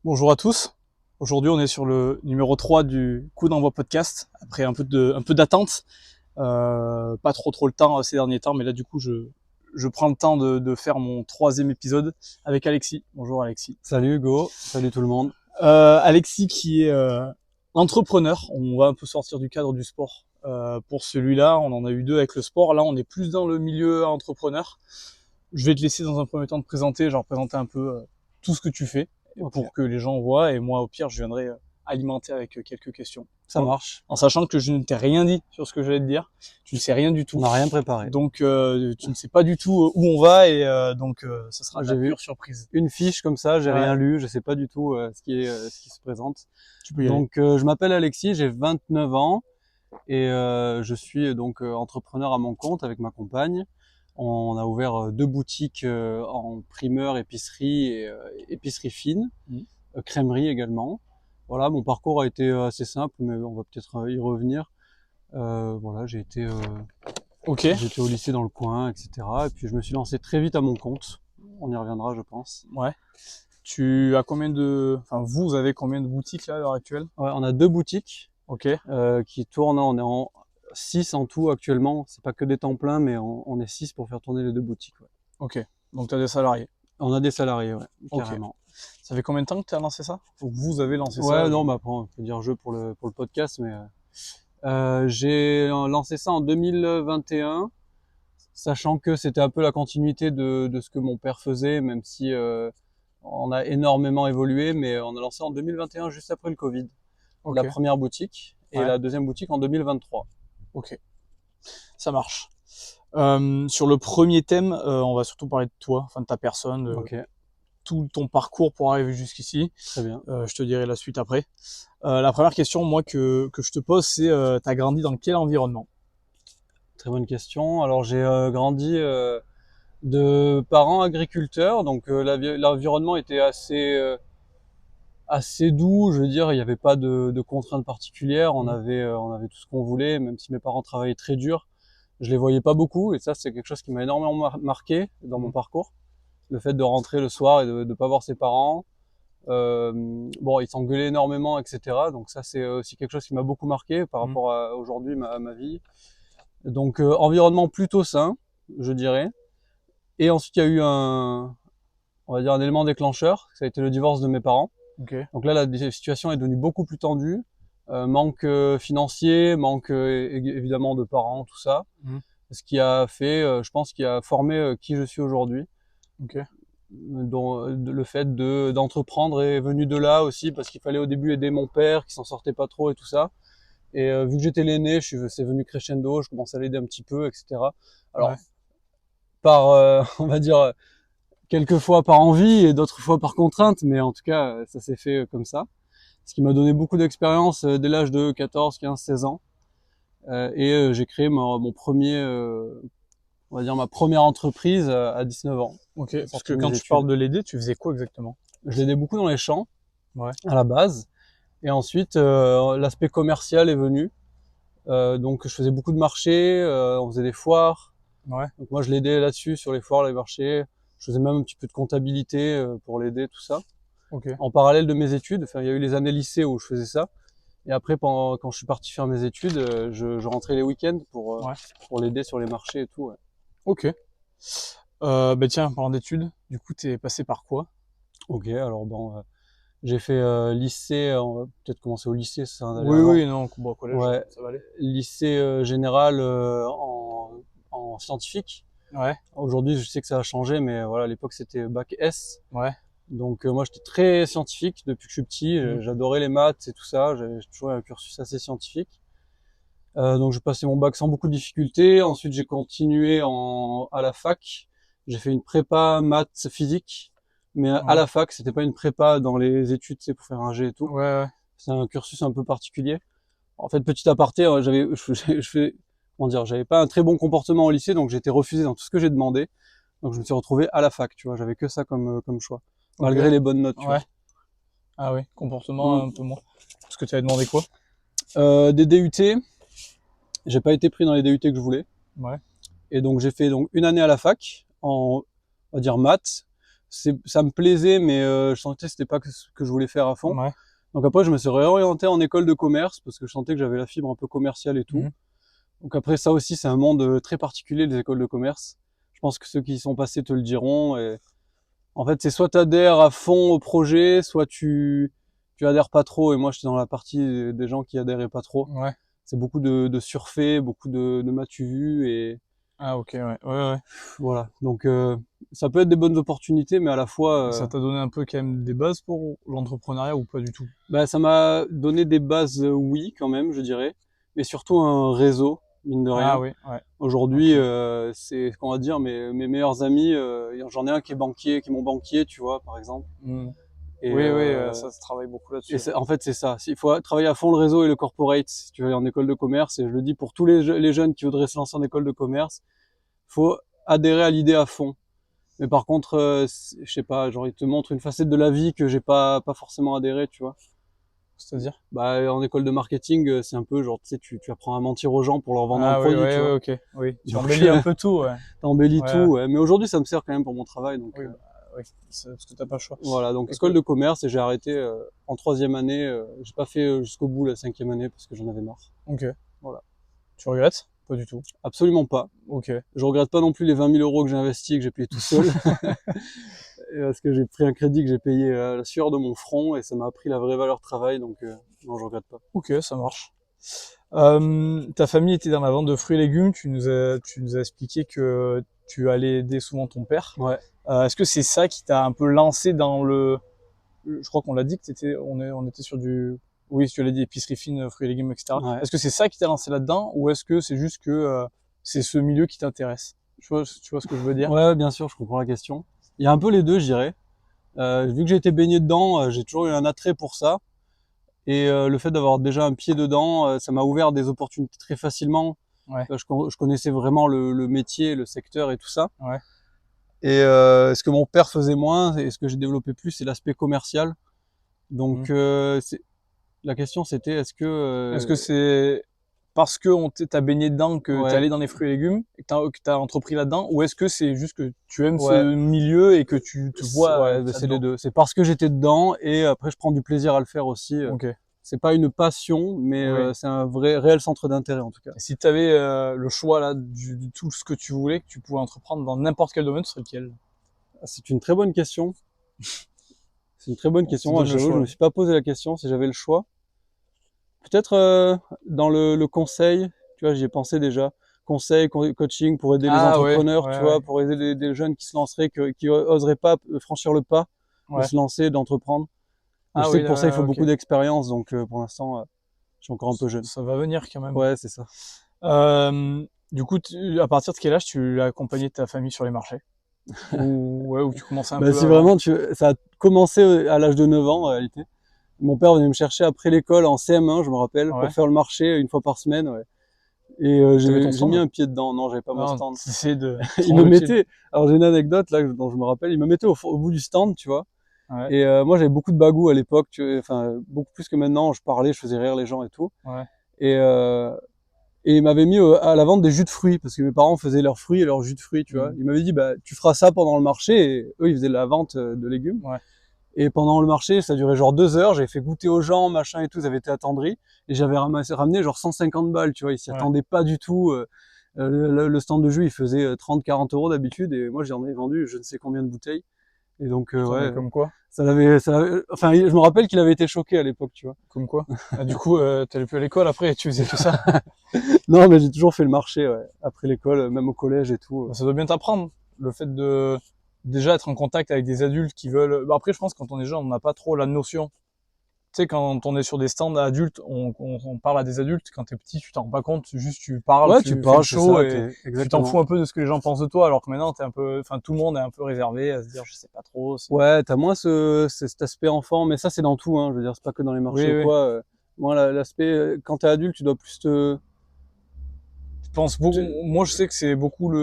Bonjour à tous. Aujourd'hui, on est sur le numéro 3 du Coup d'envoi podcast, après un peu d'attente. Pas trop le temps ces derniers temps, mais là, du coup, je prends le temps de faire mon troisième épisode avec Alexis. Bonjour Alexis. Salut Hugo, salut tout le monde. Alexis qui est entrepreneur. On va un peu sortir du cadre du sport. Pour celui-là, on en a eu deux avec le sport. Là, on est plus dans le milieu entrepreneur. Je vais te laisser dans un premier temps te présenter, genre présenter un peu tout ce que tu fais Ok, pour que les gens voient. Et moi, au pire, je viendrai alimenter avec quelques questions. ça marche. En sachant que je ne t'ai rien dit sur ce que j'allais te dire. Tu ne sais rien du On tout. n'a rien préparé. Donc, tu ne sais pas du tout où on va et donc, ça sera de J'ai la vu pure surprise. une fiche comme ça, j'ai Ouais, rien lu, je sais pas du tout ce qui se présente. tu peux y aller. Donc je m'appelle Alexis, j'ai 29 ans et je suis donc entrepreneur à mon compte avec ma compagne. On a ouvert deux boutiques en primeur, épicerie et épicerie fine, Mhm. crèmerie également. Voilà, mon parcours a été assez simple, mais on va peut-être y revenir. Voilà, Ok. j'étais au lycée dans le coin, etc. Et puis je me suis lancé très vite à mon compte. On y reviendra, je pense. Ouais. Tu as combien de, enfin, vous avez combien de boutiques là à l'heure actuelle? Ouais, on a deux boutiques Ok. qui tournent. On est en 6 en tout actuellement. C'est pas que des temps pleins, mais on est 6 pour faire tourner les deux boutiques. Ouais. Ok. Donc, tu as des salariés. On a des salariés, ouais, Ok. carrément. Ça fait combien de temps que tu as lancé ça? Ou que vous avez lancé ça? Ouais, non, bah après, on peut dire jeu pour le podcast, mais j'ai lancé ça en 2021, sachant que c'était un peu la continuité de ce que mon père faisait, même si on a énormément évolué, mais on a lancé en 2021, juste après le Covid, Ok. la première boutique, et Ouais. la deuxième boutique en 2023. Ok. Ça marche. Sur le premier thème, on va surtout parler de toi, enfin de ta personne, de Ok, tout ton parcours pour arriver jusqu'ici. très bien. Je te dirai la suite après. La première question, moi, que je te pose, c'est t'as grandi dans quel environnement? Très bonne question. Alors j'ai grandi de parents agriculteurs, donc l'environnement était assez doux. Je veux dire, il n'y avait pas de contraintes particulières. Mhm. On avait tout ce qu'on voulait, même si mes parents travaillaient très dur. Je les voyais pas beaucoup, et ça c'est quelque chose qui m'a énormément marqué dans mon Mhm. parcours. Le fait de rentrer le soir et de ne pas voir ses parents. Bon, ils s'engueulaient énormément, etc. Donc ça c'est aussi quelque chose qui m'a beaucoup marqué par Mhm. rapport à aujourd'hui ma vie. Donc environnement plutôt sain, je dirais. Et ensuite il y a eu on va dire un élément déclencheur, ça a été le divorce de mes parents. Ok. Donc là la situation est devenue beaucoup plus tendue, manque financier, manque évidemment de parents, tout ça. Mhm. Ce qui a fait, je pense, qui a formé qui je suis aujourd'hui. Ok. Dont le fait d'entreprendre est venu de là aussi parce qu'il fallait au début aider mon père qui s'en sortait pas trop et tout ça. Et vu que j'étais l'aîné, c'est venu crescendo, je commençais à l'aider un petit peu, etc. Ouais. Alors par, on va dire, quelques fois par envie et d'autres fois par contrainte, mais en tout cas, ça s'est fait comme ça. Ce qui m'a donné beaucoup d'expérience dès l'âge de 14, 15, 16 ans. Et j'ai créé mon premier, on va dire ma première entreprise à 19 ans, Ok. à la Parce sortie que de quand mes tu parles études. de l'aider, tu faisais quoi exactement? Je l'aidais beaucoup dans les champs Ouais. à la base. Et ensuite, l'aspect commercial est venu. Donc je faisais beaucoup de marchés, on faisait des foires. Ouais. Donc moi je l'aidais là-dessus, sur les foires, les marchés. Je faisais même un petit peu de comptabilité pour l'aider, tout ça. Ok. En parallèle de mes études, enfin il y a eu les années lycée où je faisais ça. Et après, quand je suis parti faire mes études, je rentrais les week-ends Ouais. pour l'aider sur les marchés et tout. Ouais. Ok. Ben tiens, en parlant d'études, du coup, t'es passé par quoi? Ok, alors bon, j'ai fait lycée, on va peut-être commencer au lycée, ça sert à d'aller Oui, avant. oui, non, bon, au collège, Ouais, ça va aller. lycée général en scientifique. Ouais. Aujourd'hui, je sais que ça a changé, mais voilà, à l'époque c'était bac S. Ouais. Donc moi j'étais très scientifique depuis que je suis petit, Mhm. j'adorais les maths et tout ça, j'ai toujours eu un cursus assez scientifique. Donc j'ai passé mon bac sans beaucoup de difficultés. Ensuite j'ai continué à la fac. J'ai fait une prépa maths physique, mais à Ouais. la fac c'était pas une prépa dans les études, c'est pour faire un G et tout. Ouais, ouais. C'est un cursus un peu particulier. En fait, petit aparté, je fais, comment dire, j'avais pas un très bon comportement au lycée, donc j'ai été refusé dans tout ce que j'ai demandé. Donc je me suis retrouvé à la fac, tu vois, j'avais que ça comme choix, Ok. malgré les bonnes notes, tu Ouais. vois. Ah oui, comportement Mm. un peu moins. Parce que tu avais demandé quoi? Des DUT, j'ai pas été pris dans les DUT que je voulais, Ouais. et donc j'ai fait donc une année à la fac en, on va dire maths. ça me plaisait, mais je sentais que c'était pas ce que je voulais faire à fond. Ouais. Donc après, je me suis réorienté en école de commerce parce que je sentais que j'avais la fibre un peu commerciale et tout. Mhm. Donc après, ça aussi, c'est un monde très particulier, les écoles de commerce. Je pense que ceux qui y sont passés te le diront. Et en fait, c'est soit tu adhères à fond au projet, soit tu adhères pas trop. Et moi, j'étais dans la partie des gens qui adhéraient pas trop. Ouais. C'est beaucoup de surfaits, beaucoup de m'as-tu vu et Ah, ok, ouais. Ouais. voilà. Donc ça peut être des bonnes opportunités, mais à la fois, Ça t'a donné un peu quand même des bases pour l'entrepreneuriat ou pas du tout? bah, ça m'a donné des bases, oui, quand même, je dirais, mais surtout un réseau, mine de Ah rien. oui, ouais. Aujourd'hui, Ok. c'est, qu'on va dire, mes meilleurs amis, j'en ai un qui est banquier, qui est mon banquier, tu vois, par exemple. Hmm. Et, Oui, oui, ça se travaille beaucoup là-dessus. en fait, c'est ça. Il faut travailler à fond le réseau et le corporate si tu veux aller en école de commerce. Et je le dis pour tous les jeunes qui voudraient se lancer en école de commerce, faut adhérer à l'idée à fond. Mais par contre, je sais pas, genre, ils te montrent une facette de la vie que j'ai pas forcément adhéré, tu vois. C'est-à-dire? Bah, en école de marketing, c'est un peu genre, tu sais, tu apprends à mentir aux gens pour leur vendre un Ah oui, produit, ouais, tu ouais, vois. ok. Oui, tu Donc, embellis un peu tout, ouais. t'embellis Ouais, tout, ouais. Mais aujourd'hui, ça me sert quand même pour mon travail, donc, oui, bah, oui, c'est parce que t'as pas le choix. voilà. Donc, Parce école que, de commerce, et j'ai arrêté, en troisième année, j'ai pas fait jusqu'au bout la cinquième année parce que j'en avais marre. ok. Voilà. Tu regrettes? Pas du tout. Absolument pas. Ok. Je regrette pas non plus les 20 000 euros que j'ai investis, que j'ai payé tout seul. Parce que j'ai pris un crédit que j'ai payé à la sueur de mon front et ça m'a appris la vraie valeur travail, donc, non, je regrette pas. Ok, ça marche. Ta famille était dans la vente de fruits et légumes. Tu nous as expliqué que tu allais aider souvent ton père. Ouais. Est-ce que c'est ça qui t'a un peu lancé dans je crois qu'on l'a dit que on était sur du, oui, tu l'as dit, épicerie fine, fruits et légumes, etc. Ouais. Est-ce que c'est ça qui t'a lancé là-dedans ou est-ce que c'est juste que c'est ce milieu qui t'intéresse? Tu vois ce que je veux dire? Ouais, bien sûr, je comprends la question. Il y a un peu les deux, je dirais. Vu que j'ai été baigné dedans, j'ai toujours eu un attrait pour ça. Et le fait d'avoir déjà un pied dedans, ça m'a ouvert des opportunités très facilement. Ouais, Je connaissais vraiment le métier, le secteur et tout ça. ouais. Et ce que mon père faisait moins et ce que j'ai développé plus, c'est l'aspect commercial. Mhm. Donc la question c'était est-ce que Est-ce que c'est parce que t'as baigné dedans que t'es ouais, allé dans les fruits et légumes et que t'as entrepris là-dedans ou est-ce que c'est juste que tu aimes ce ouais, milieu et que tu te vois ouais, être c'est les là-dedans? deux. C'est parce que j'étais dedans et après je prends du plaisir à le faire aussi. Ok, C'est pas une passion, mais oui. c'est un vrai réel centre d'intérêt en tout cas. Et si tu avais le choix là de tout ce que tu voulais, que tu pouvais entreprendre dans n'importe quel domaine, ce serait lequel? C'est une très bonne question. C'est une très bonne On te question. Moi, donne le j'avoue, je choix me là. suis pas posé la question si j'avais le choix. Peut-être dans le conseil, tu vois, j'y ai pensé déjà. Conseil, coaching pour aider les Ah ouais, entrepreneurs, ouais, tu ouais, vois, pour aider des jeunes qui se lanceraient, qui oseraient pas franchir le pas de ouais. se lancer, d'entreprendre. Mais je Ah sais oui, que pour ça, il faut ok. beaucoup d'expérience, donc pour l'instant, je suis encore un peu jeune. Ça va venir quand même. Ouais, c'est ça. Du coup, à partir de quel âge tu as accompagné ta famille sur les marchés? Ou ouais, ou tu commençais un Bah, peu si avant? vraiment ça a commencé à l'âge de 9 ans, en réalité. Mon père venait me chercher après l'école en CM1, je me rappelle, pour Ouais. faire le marché une fois par semaine, ouais. Et T'avais ton j'ai mis stand? un pied dedans. Non, j'avais pas mon Non, stand. t'essayais de te Il me rendre utile. mettait, alors j'ai une anecdote là dont je me rappelle, il me mettait au bout du stand, tu vois. Ouais, Et moi j'avais beaucoup de bagou à l'époque, enfin beaucoup plus que maintenant. Je parlais, je faisais rire les gens et tout. ouais. Et il m'avait mis à la vente des jus de fruits parce que mes parents faisaient leurs fruits et leurs jus de fruits, tu vois. Mhm. Il m'avait dit bah tu feras ça pendant le marché. Et eux ils faisaient la vente de légumes. Ouais. Et pendant le marché, ça durait genre 2 heures. J'avais fait goûter aux gens, machin et tout. Ils avaient été attendris. Et j'avais ramené genre 150 balles, tu vois. Ils s'y Ouais. attendaient pas du tout. Le stand de jus, il faisait 30-40 euros d'habitude. Et moi, j'en ai vendu je ne sais combien de bouteilles. Et donc, Putain, mais ouais, comme quoi? enfin, je me rappelle qu'il avait été choqué à l'époque, tu vois. Comme quoi? Ah, du coup, t'allais plus à l'école après et tu faisais que ça. Non, mais j'ai toujours fait le marché, ouais. Après l'école, même au collège et tout. Bah, ça doit bien t'apprendre. Le fait de déjà être en contact avec des adultes qui veulent. Bah, après, je pense que quand on est jeune, on n'a pas trop la notion. Tu sais, quand on est sur des stands adultes, on parle à des adultes. Quand t'es petit, tu t'en rends pas compte. Juste, tu parles, Ouais, tu tu fais le parles, c'est show ça, et tu t'en fous exactement. un peu de ce que les gens pensent de toi. Alors que maintenant, t'es un peu, enfin, tout le monde est un peu réservé à se dire, je sais pas trop. Ouais, t'as moins cet aspect enfant, mais ça, c'est dans tout, hein. Je veux dire, c'est pas que dans les marchés Oui, ou oui. quoi. Moi, l'aspect, quand t'es adulte, tu dois plus Je pense beaucoup. te- Moi, je sais que c'est beaucoup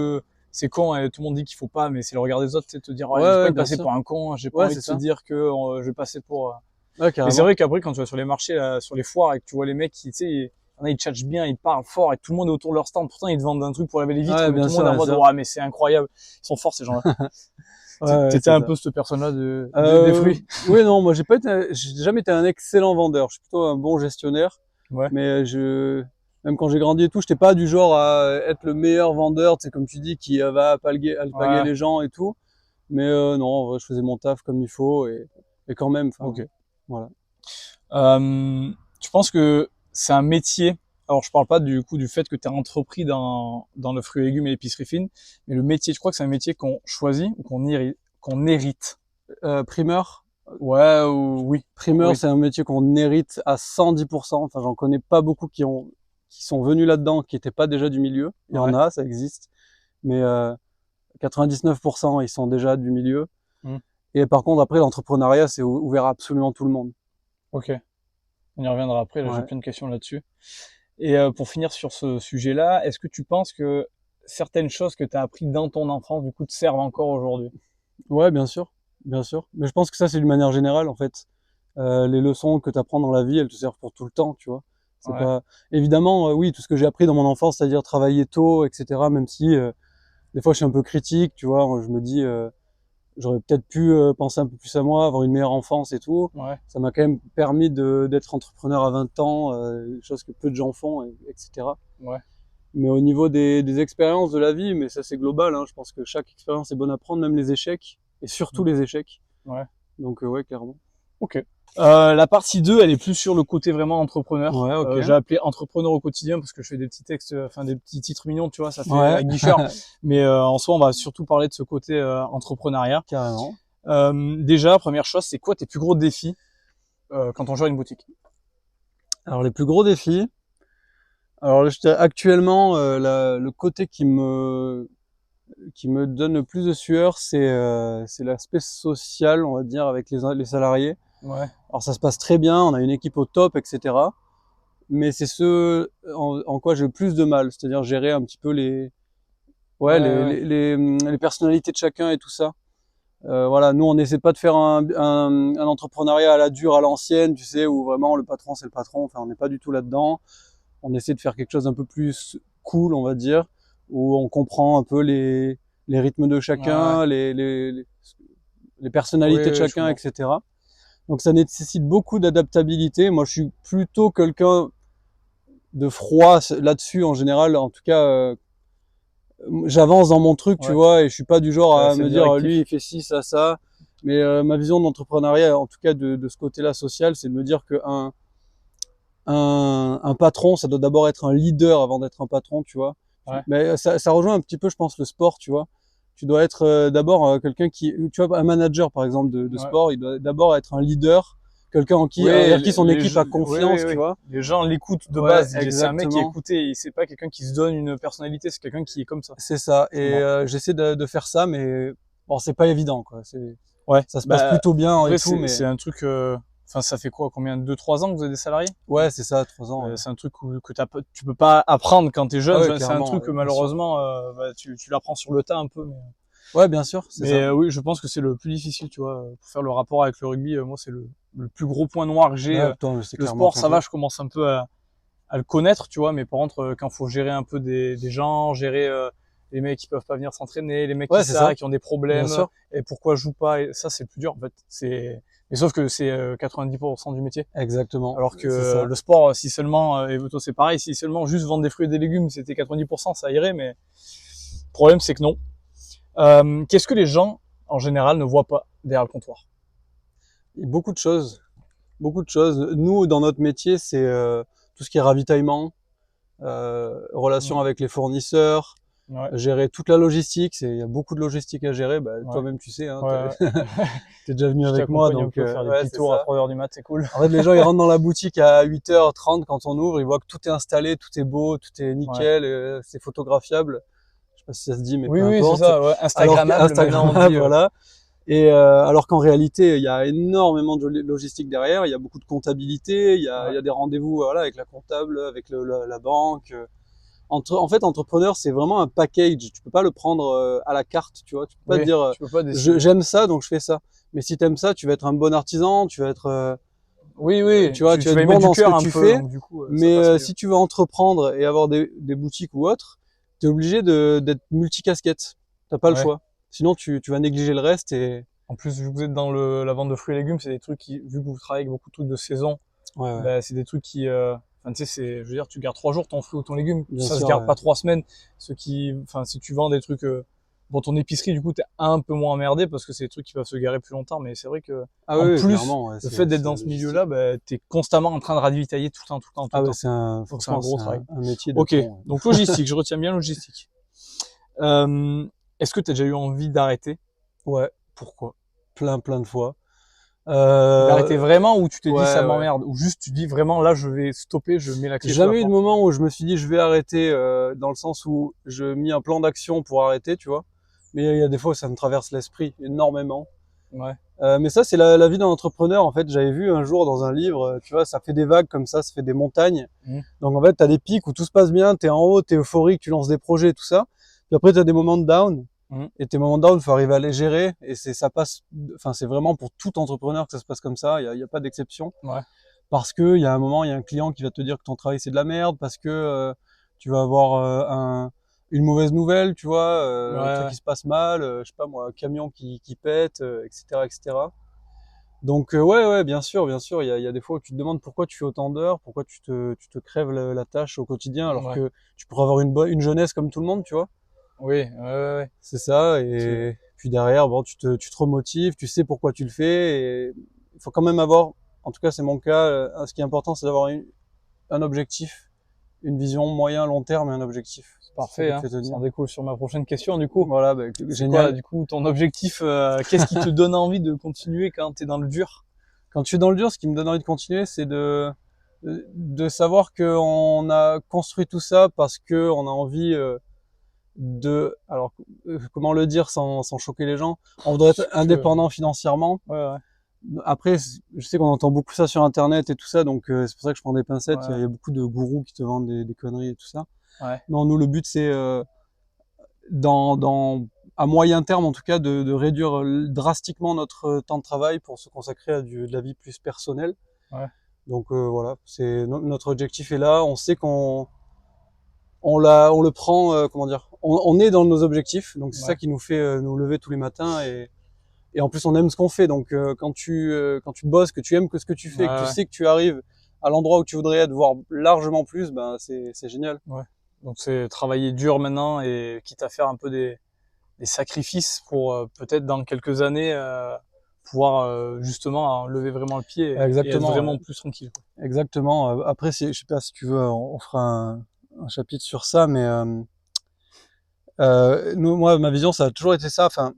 c'est con et tout le monde dit qu'il faut pas, mais c'est le regard des autres, c'est te dire, ouais, Ouais, j'ai pas ouais, envie de bien passer sûr. pour un con, j'ai pas Ouais, envie de c'est se ça. dire que je vais passer pour. Ouais, Mais c'est carrément. vrai qu'après, quand tu vas sur les marchés, là, sur les foires et que tu vois les mecs qui, tu sais, Il y en a, ils tchatchent bien, ils parlent fort et tout le monde est autour de leur stand. Pourtant, ils te vendent un truc pour laver les vitres, Ouais, mais bien tout le sûr, monde est en bien mode, sûr. ouais, mais c'est incroyable. Ils sont forts, ces gens-là. Ouais, T'étais c'est un ça. peu cette personne-là des fruits. Oui, non, moi j'ai jamais été un excellent vendeur. Je suis plutôt un bon gestionnaire. Ouais. Mais même quand j'ai grandi et tout, j'étais pas du genre à être le meilleur vendeur, tu sais, comme tu dis, qui va alpaguer Ouais. les gens et tout. Mais non, en vrai, je faisais mon taf comme il faut et quand même, enfin, Ok. voilà. Tu penses que c'est un métier, alors je parle pas du coup du fait que tu es entrepris dans le fruit et légumes et l'épicerie fine, mais le métier, tu crois que c'est un métier qu'on choisit ou qu'on hérite? Primeur, Ouais, ou oui. primeur, Oui. c'est un métier qu'on hérite à 110%. Enfin, j'en connais pas beaucoup qui sont venus là-dedans, qui étaient pas déjà du milieu. Il y en Ouais. a, ça existe. Mais 99%, ils sont déjà du milieu. Hmm. Et par contre, après, l'entrepreneuriat, c'est ouvert à absolument tout le monde. Ok. On y reviendra après, là j'ai Ouais. plein de questions là-dessus. Et pour finir sur ce sujet-là, est-ce que tu penses que certaines choses que tu as apprises dans ton enfance, du coup, te servent encore aujourd'hui? Ouais, bien sûr, bien sûr. Mais je pense que ça, c'est d'une manière générale, en fait. Les leçons que tu apprends dans la vie, elles te servent pour tout le temps, tu vois. C'est Ouais. pas évidemment, oui, tout ce que j'ai appris dans mon enfance, c'est-à-dire travailler tôt, etc. Même si des fois je suis un peu critique, tu vois, je me dis j'aurais peut-être pu penser un peu plus à moi, avoir une meilleure enfance et tout. Ouais. Ça m'a quand même permis d'être entrepreneur à 20 ans, chose que peu de gens font, etc. Ouais. Mais au niveau des expériences de la vie, mais ça c'est global, hein, je pense que chaque expérience est bonne à prendre, même les échecs, et surtout les échecs. Ouais. Donc ouais, clairement. Ok. La partie 2, elle est plus sur le côté vraiment entrepreneur. Ouais, ok. J'ai appelé entrepreneur au quotidien parce que je fais des petits textes, enfin des petits titres mignons, tu vois, ça fait Ouais, aguicheur. Mais en soi, on va surtout parler de ce côté entrepreneuriat. carrément. Déjà, première chose, c'est quoi tes plus gros défis quand on gère une boutique? Alors les plus gros défis. Alors là, actuellement, le côté qui me donne le plus de sueur, c'est l'aspect social, on va dire, avec les salariés. Ouais. Alors ça se passe très bien, on a une équipe au top, etc. Mais c'est en quoi j'ai le plus de mal, c'est-à-dire gérer un petit peu Ouais, ouais. les personnalités de chacun et tout ça. Voilà, nous on n'essaie pas de faire un entrepreneuriat à la dure, à l'ancienne, tu sais, où vraiment le patron c'est le patron. Enfin, on n'est pas du tout là-dedans. On essaie de faire quelque chose d'un peu plus cool, on va dire, où on comprend un peu les rythmes de Ouais, ouais. chacun, les Oui, personnalités de oui, je chacun, comprends. etc. Donc ça nécessite beaucoup d'adaptabilité. Moi, je suis plutôt quelqu'un de froid là-dessus en général. En tout cas, j'avance dans mon truc, tu Ouais. vois, et je suis pas du genre T'es à assez me dire lui directif. il fait ci, ça. Mais ma vision d'entrepreneuriat, en tout cas de ce côté-là social, c'est de me dire que un patron, ça doit d'abord être un leader avant d'être un patron, tu vois. Ouais. Mais ça rejoint un petit peu, je pense, le sport, tu vois. Tu dois être d'abord quelqu'un tu vois, un manager par exemple de Ouais. sport, il doit d'abord être un leader, quelqu'un Oui, envers qui son équipe a oui, oui, confiance, tu oui. vois. Les gens l'écoutent de Ouais, base. C'est un mec qui est exactement. écouté. C'est pas quelqu'un qui se donne une personnalité. C'est quelqu'un qui est comme ça. C'est ça. Je Et comprends. j'essaie de faire ça, mais bon, c'est pas évident, quoi. Ouais. Ça se passe Bah, plutôt bien et après, tout, c'est mais un truc. Enfin, ça fait quoi? Combien? 2, 3 ans que vous avez des salariés? ouais, c'est ça, 3 ans. Ouais, C'est un truc que tu peux pas apprendre quand t'es ah jeune. ouais, C'est un clairement, truc ouais, que bien sûr. malheureusement, bah, tu l'apprends sur le tas un peu. Ouais, bien sûr, c'est Mais ça. oui, je pense que c'est le plus difficile, tu vois, pour faire le rapport avec le rugby. Moi, c'est le plus gros point noir que j'ai. Ouais, putain, c'est Le clairement sport, ton ça va, truc. je commence un peu à le connaître, tu vois, mais par contre, quand faut gérer un peu des gens, gérer les mecs qui peuvent pas venir s'entraîner, les mecs qui Ouais, c'est ça, savent, qui ont des bien problèmes, sûr. et pourquoi je joue pas, et ça, c'est le plus dur, en fait. Mais sauf que c'est 90% du métier. Exactement, Alors c'est que ça. le sport, si seulement, et toi c'est pareil, si seulement juste vendre des fruits et des légumes, c'était 90%, ça irait, mais le problème, c'est que non. Qu'est-ce que les gens, en général, ne voient pas derrière le comptoir? Et beaucoup de choses, beaucoup de choses. Nous, dans notre métier, c'est tout ce qui est ravitaillement, relation avec les fournisseurs, Ouais, gérer toute la logistique. Il y a beaucoup de logistique à gérer. Bah, ouais, toi-même, tu sais, hein, ouais, ouais. t'es déjà venu Je avec moi, t'accompagne un donc peu, faire des ouais, petits c'est tours à ça. 3 heures du mat, c'est cool. En fait, les gens, ils rentrent dans la boutique à 8h30 quand on ouvre, ils voient que tout est installé, tout est beau, tout est Ouais. nickel, c'est photographiable. Je sais pas si ça se dit, mais Oui, peu oui, c'est importe. ça, ouais. Alors Instagrammable, maintenant on qu'Instagrammable, dit. voilà. Et alors qu'en réalité, il y a énormément de logistique derrière, il y a beaucoup de comptabilité, il Ouais, y a des rendez-vous voilà, avec la comptable, avec la banque. En fait, entrepreneur, c'est vraiment un package. Tu peux pas le prendre à la carte, tu vois. Tu peux pas te oui, dire, tu peux pas décider. j'aime ça, donc je fais ça. Mais si t'aimes ça, tu vas être un bon artisan, tu vas être Oui, oui. Tu vois, tu vas vas y être mettre bon du dans ce cœur que un tu peu, fais, donc du coup, ça mais passe mieux. si tu veux entreprendre et avoir des boutiques ou autre, t'es obligé d'être multicasquette. T'as pas le Ouais. choix. Sinon, tu vas négliger le reste et En plus, vu que vous êtes dans la vente de fruits et légumes, c'est des trucs qui, vu que vous travaillez avec beaucoup de trucs de saison, ouais, ouais. bah, c'est des trucs qui, enfin, tu sais, je veux dire, tu gardes 3 jours ton fruit ou ton légume. Bien Ça se sûr, garde ouais. pas 3 semaines. Enfin, si tu vends des trucs, bon, ton épicerie, du coup, t'es un peu moins emmerdé parce que c'est des trucs qui peuvent se garer plus longtemps. Mais c'est vrai que, Ah en oui, oui, plus, clairement, ouais, le fait d'être c'est dans la ce logistique. milieu-là, bah, t'es constamment en train de ravitailler tout le temps, tout le temps, tout Ah le ouais, temps. Donc c'est un franchement, gros c'est travail. un métier de Ok. plomb. Ouais. Donc logistique, je retiens bien logistique. Est-ce que t'as déjà eu envie d'arrêter? Ouais, Pourquoi? plein de fois. D'arrêter vraiment ou tu t'es dit ça Ouais, ouais. m'emmerde ou juste tu dis vraiment là je vais stopper, je mets la clé J'ai sous la jamais eu de porte. moment où je me suis dit je vais arrêter dans le sens où je mis un plan d'action pour arrêter, tu vois. Mais il y a des fois où ça me traverse l'esprit énormément. Ouais. Mais ça, c'est la vie d'un entrepreneur. En fait, j'avais vu un jour dans un livre, tu vois, ça fait des vagues comme ça fait des montagnes. Mmh. Donc en fait, t'as des pics où tout se passe bien, t'es en haut, t'es euphorique, tu lances des projets, tout ça. Puis après, t'as des moments de down. Mmh. Et tes moments de down, faut arriver à les gérer. Et ça passe, enfin, c'est vraiment pour tout entrepreneur que ça se passe comme ça. Il y a pas d'exception. Ouais. Parce que il y a un moment, il y a un client qui va te dire que ton travail c'est de la merde, parce que tu vas avoir une mauvaise nouvelle, tu vois, Ouais, un truc ouais. qui se passe mal, je sais pas moi, un camion qui pète, etc., etc. Donc ouais, bien sûr, il y a des fois où tu te demandes pourquoi tu fais autant d'heures, pourquoi tu te crèves la tâche au quotidien, alors Ouais. que tu pourrais avoir une jeunesse comme tout le monde, tu vois. Oui, ouais. C'est ça, C'est et puis derrière, bon, tu te remotives, tu sais pourquoi tu le fais, et il faut quand même avoir, en tout cas c'est mon cas, ce qui est important c'est d'avoir un objectif, une vision moyen, long terme et un objectif. C'est ça parfait qui te hein. fait Ça tenir. en découle sur ma prochaine question du coup. Voilà, C'est quoi génial. du coup ton objectif qu'est-ce qui te donne envie de continuer quand t'es dans le dur? Quand je suis dans le dur, ce qui me donne envie de continuer, c'est de savoir qu'on a construit tout ça parce que on a envie alors comment le dire sans choquer les gens, on voudrait Ce être que indépendant financièrement. ouais. Après, je sais qu'on entend beaucoup ça sur internet et tout ça, donc c'est pour ça que je prends des pincettes. Il Ouais. y a beaucoup de gourous qui te vendent des conneries et tout ça. Ouais. Non, nous le but c'est à moyen terme en tout cas de réduire drastiquement notre temps de travail pour se consacrer à de la vie plus personnelle. Ouais. Donc voilà, c'est notre objectif est là. On sait on le prend, comment dire, on est dans nos objectifs, donc c'est ça Ouais. qui nous fait nous lever tous les matins, et en plus on aime ce qu'on fait. Donc quand tu bosses, que tu aimes que ce que tu fais, que tu Ouais. sais que tu arrives à l'endroit où tu voudrais être, voire largement plus, ben c'est génial. Ouais. Donc c'est travailler dur maintenant et quitte à faire un peu des sacrifices pour peut-être dans quelques années pouvoir justement lever vraiment le pied et être Exactement, vraiment plus tranquille. exactement. Après, je sais pas si tu veux, on fera un chapitre sur ça, mais moi, ma vision, ça a toujours été ça. Enfin,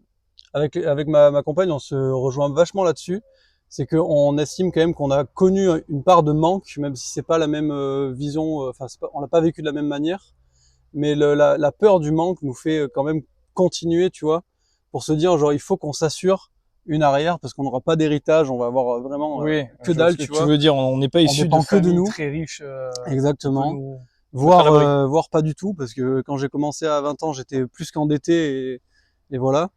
avec ma compagne, on se rejoint vachement là-dessus. C'est qu'on estime quand même qu'on a connu une part de manque, même si c'est pas la même vision. Enfin, on l'a pas vécu de la même manière. Mais la peur du manque nous fait quand même continuer, tu vois, pour se dire genre il faut qu'on s'assure une arrière parce qu'on n'aura pas d'héritage, on va avoir vraiment Oui, que je vois ce dalle, que tu tu vois. veux dire. On n'est pas On issu de dépend que de familles nous, très riches qui peut exactement. nous mettre à l'abri. Voire pas du tout, parce que quand j'ai commencé à 20 ans, j'étais plus qu'endetté, et voilà.